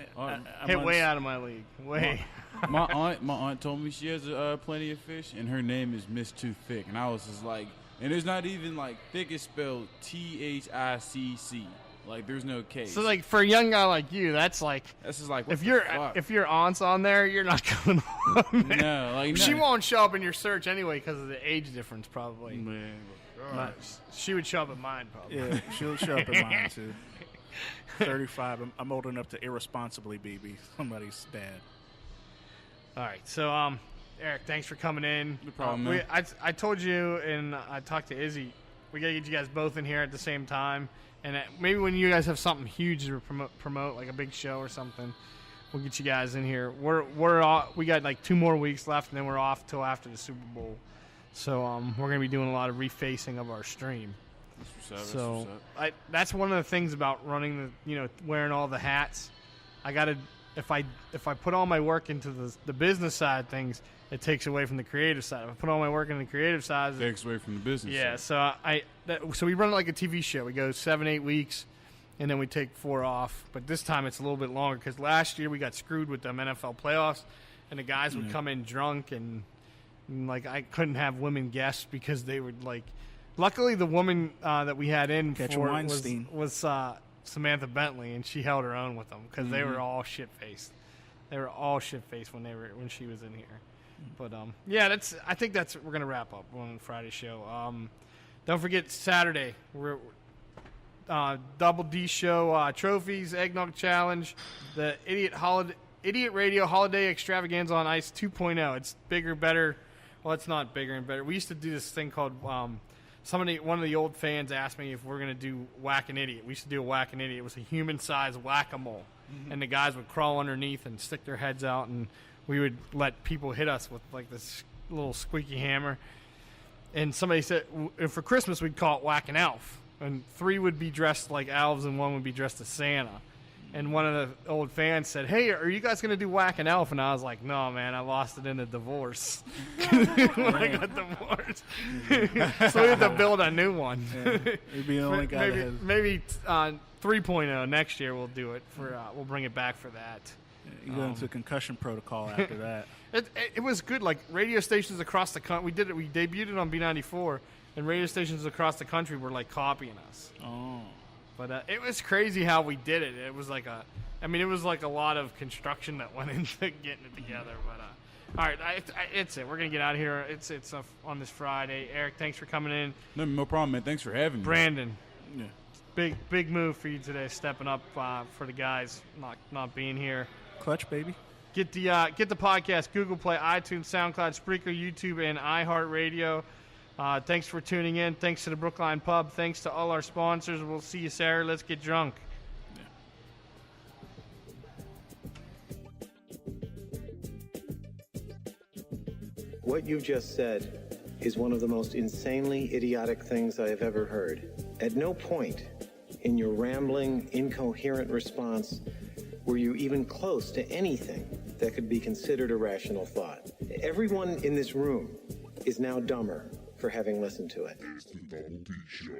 Hit way out of my league. Way. My aunt told me she has Plenty of Fish, and her name is Miss Too Thick, and I was just like. And it's not even like thick is spelled THICC. Like there's no K. So like for a young guy like you, that's just like if your aunt's on there, you're not going on there. No, like she won't show up in your search anyway because of the age difference probably. Man, she would show up in mine probably. Yeah, she'll show up in mine too. 35. I'm old enough to irresponsibly be somebody's dad. All right, so Eric, thanks for coming in. No problem, man. I told you, and I talked to Izzy, we got to get you guys both in here at the same time. And maybe when you guys have something huge to promote, like a big show or something, we'll get you guys in here. We got like 2 more weeks left, and then we're off till after the Super Bowl. So we're going to be doing a lot of refacing of our stream. That's what's up. That's one of the things about running wearing all the hats. I got to if I put all my work into the business side of things, it takes away from the creative side. If I put all my work in the creative side, it takes away from the business side. So we run it like a TV show. We go 7-8 weeks, and then we take 4 off. But this time it's a little bit longer because last year we got screwed with them NFL playoffs, and the guys would come in drunk, and like I couldn't have women guests because they would like. Luckily, the woman that we had in was Samantha Bentley, and she held her own with them because they were all shit-faced. They were all shit-faced when she was in here. But I think we're gonna wrap up on Friday's show. Don't forget Saturday we're Double D show trophies, eggnog challenge, the Idiot Radio Holiday Extravaganza on Ice 2.0. It's bigger, better. Well, it's not bigger and better. We used to do this thing called one of the old fans asked me if we're going to do Whack an Idiot. We used to do a Whack an Idiot. It was a human-sized whack-a-mole. And the guys would crawl underneath and stick their heads out, and we would let people hit us with like this little squeaky hammer. And somebody said, for Christmas we'd call it Whack an Elf. And 3 would be dressed like elves and 1 would be dressed as Santa. And one of the old fans said, "Hey, are you guys going to do Whack an Elf?" And I was like, "No, man, I lost it in a divorce when I got divorced." So we had to build a new one. You'd be the only guy maybe 3.0 next year we'll do it we'll bring it back for that. You go into concussion protocol after that. It was good. Like radio stations across the country, we debuted it on B94, and radio stations across the country were like copying us. Oh. But it was crazy how we did it. It was like it was like a lot of construction that went into getting it together. But all right, it's it. We're gonna get out of here. It's on this Friday. Eric, thanks for coming in. No problem, man. Thanks for having me. Brandon, yeah, big move for you today, stepping up for the guys not being here. Clutch, baby. Get the podcast, Google Play, iTunes, SoundCloud, Spreaker, YouTube, and iHeartRadio. Thanks for tuning in. Thanks to the Brookline Pub. Thanks to all our sponsors. We'll see you Saturday. Let's get drunk. What you've just said is one of the most insanely idiotic things I have ever heard. At no point in your rambling, incoherent response were you even close to anything that could be considered a rational thought. Everyone in this room is now dumber for having listened to it. It's the Double D Show.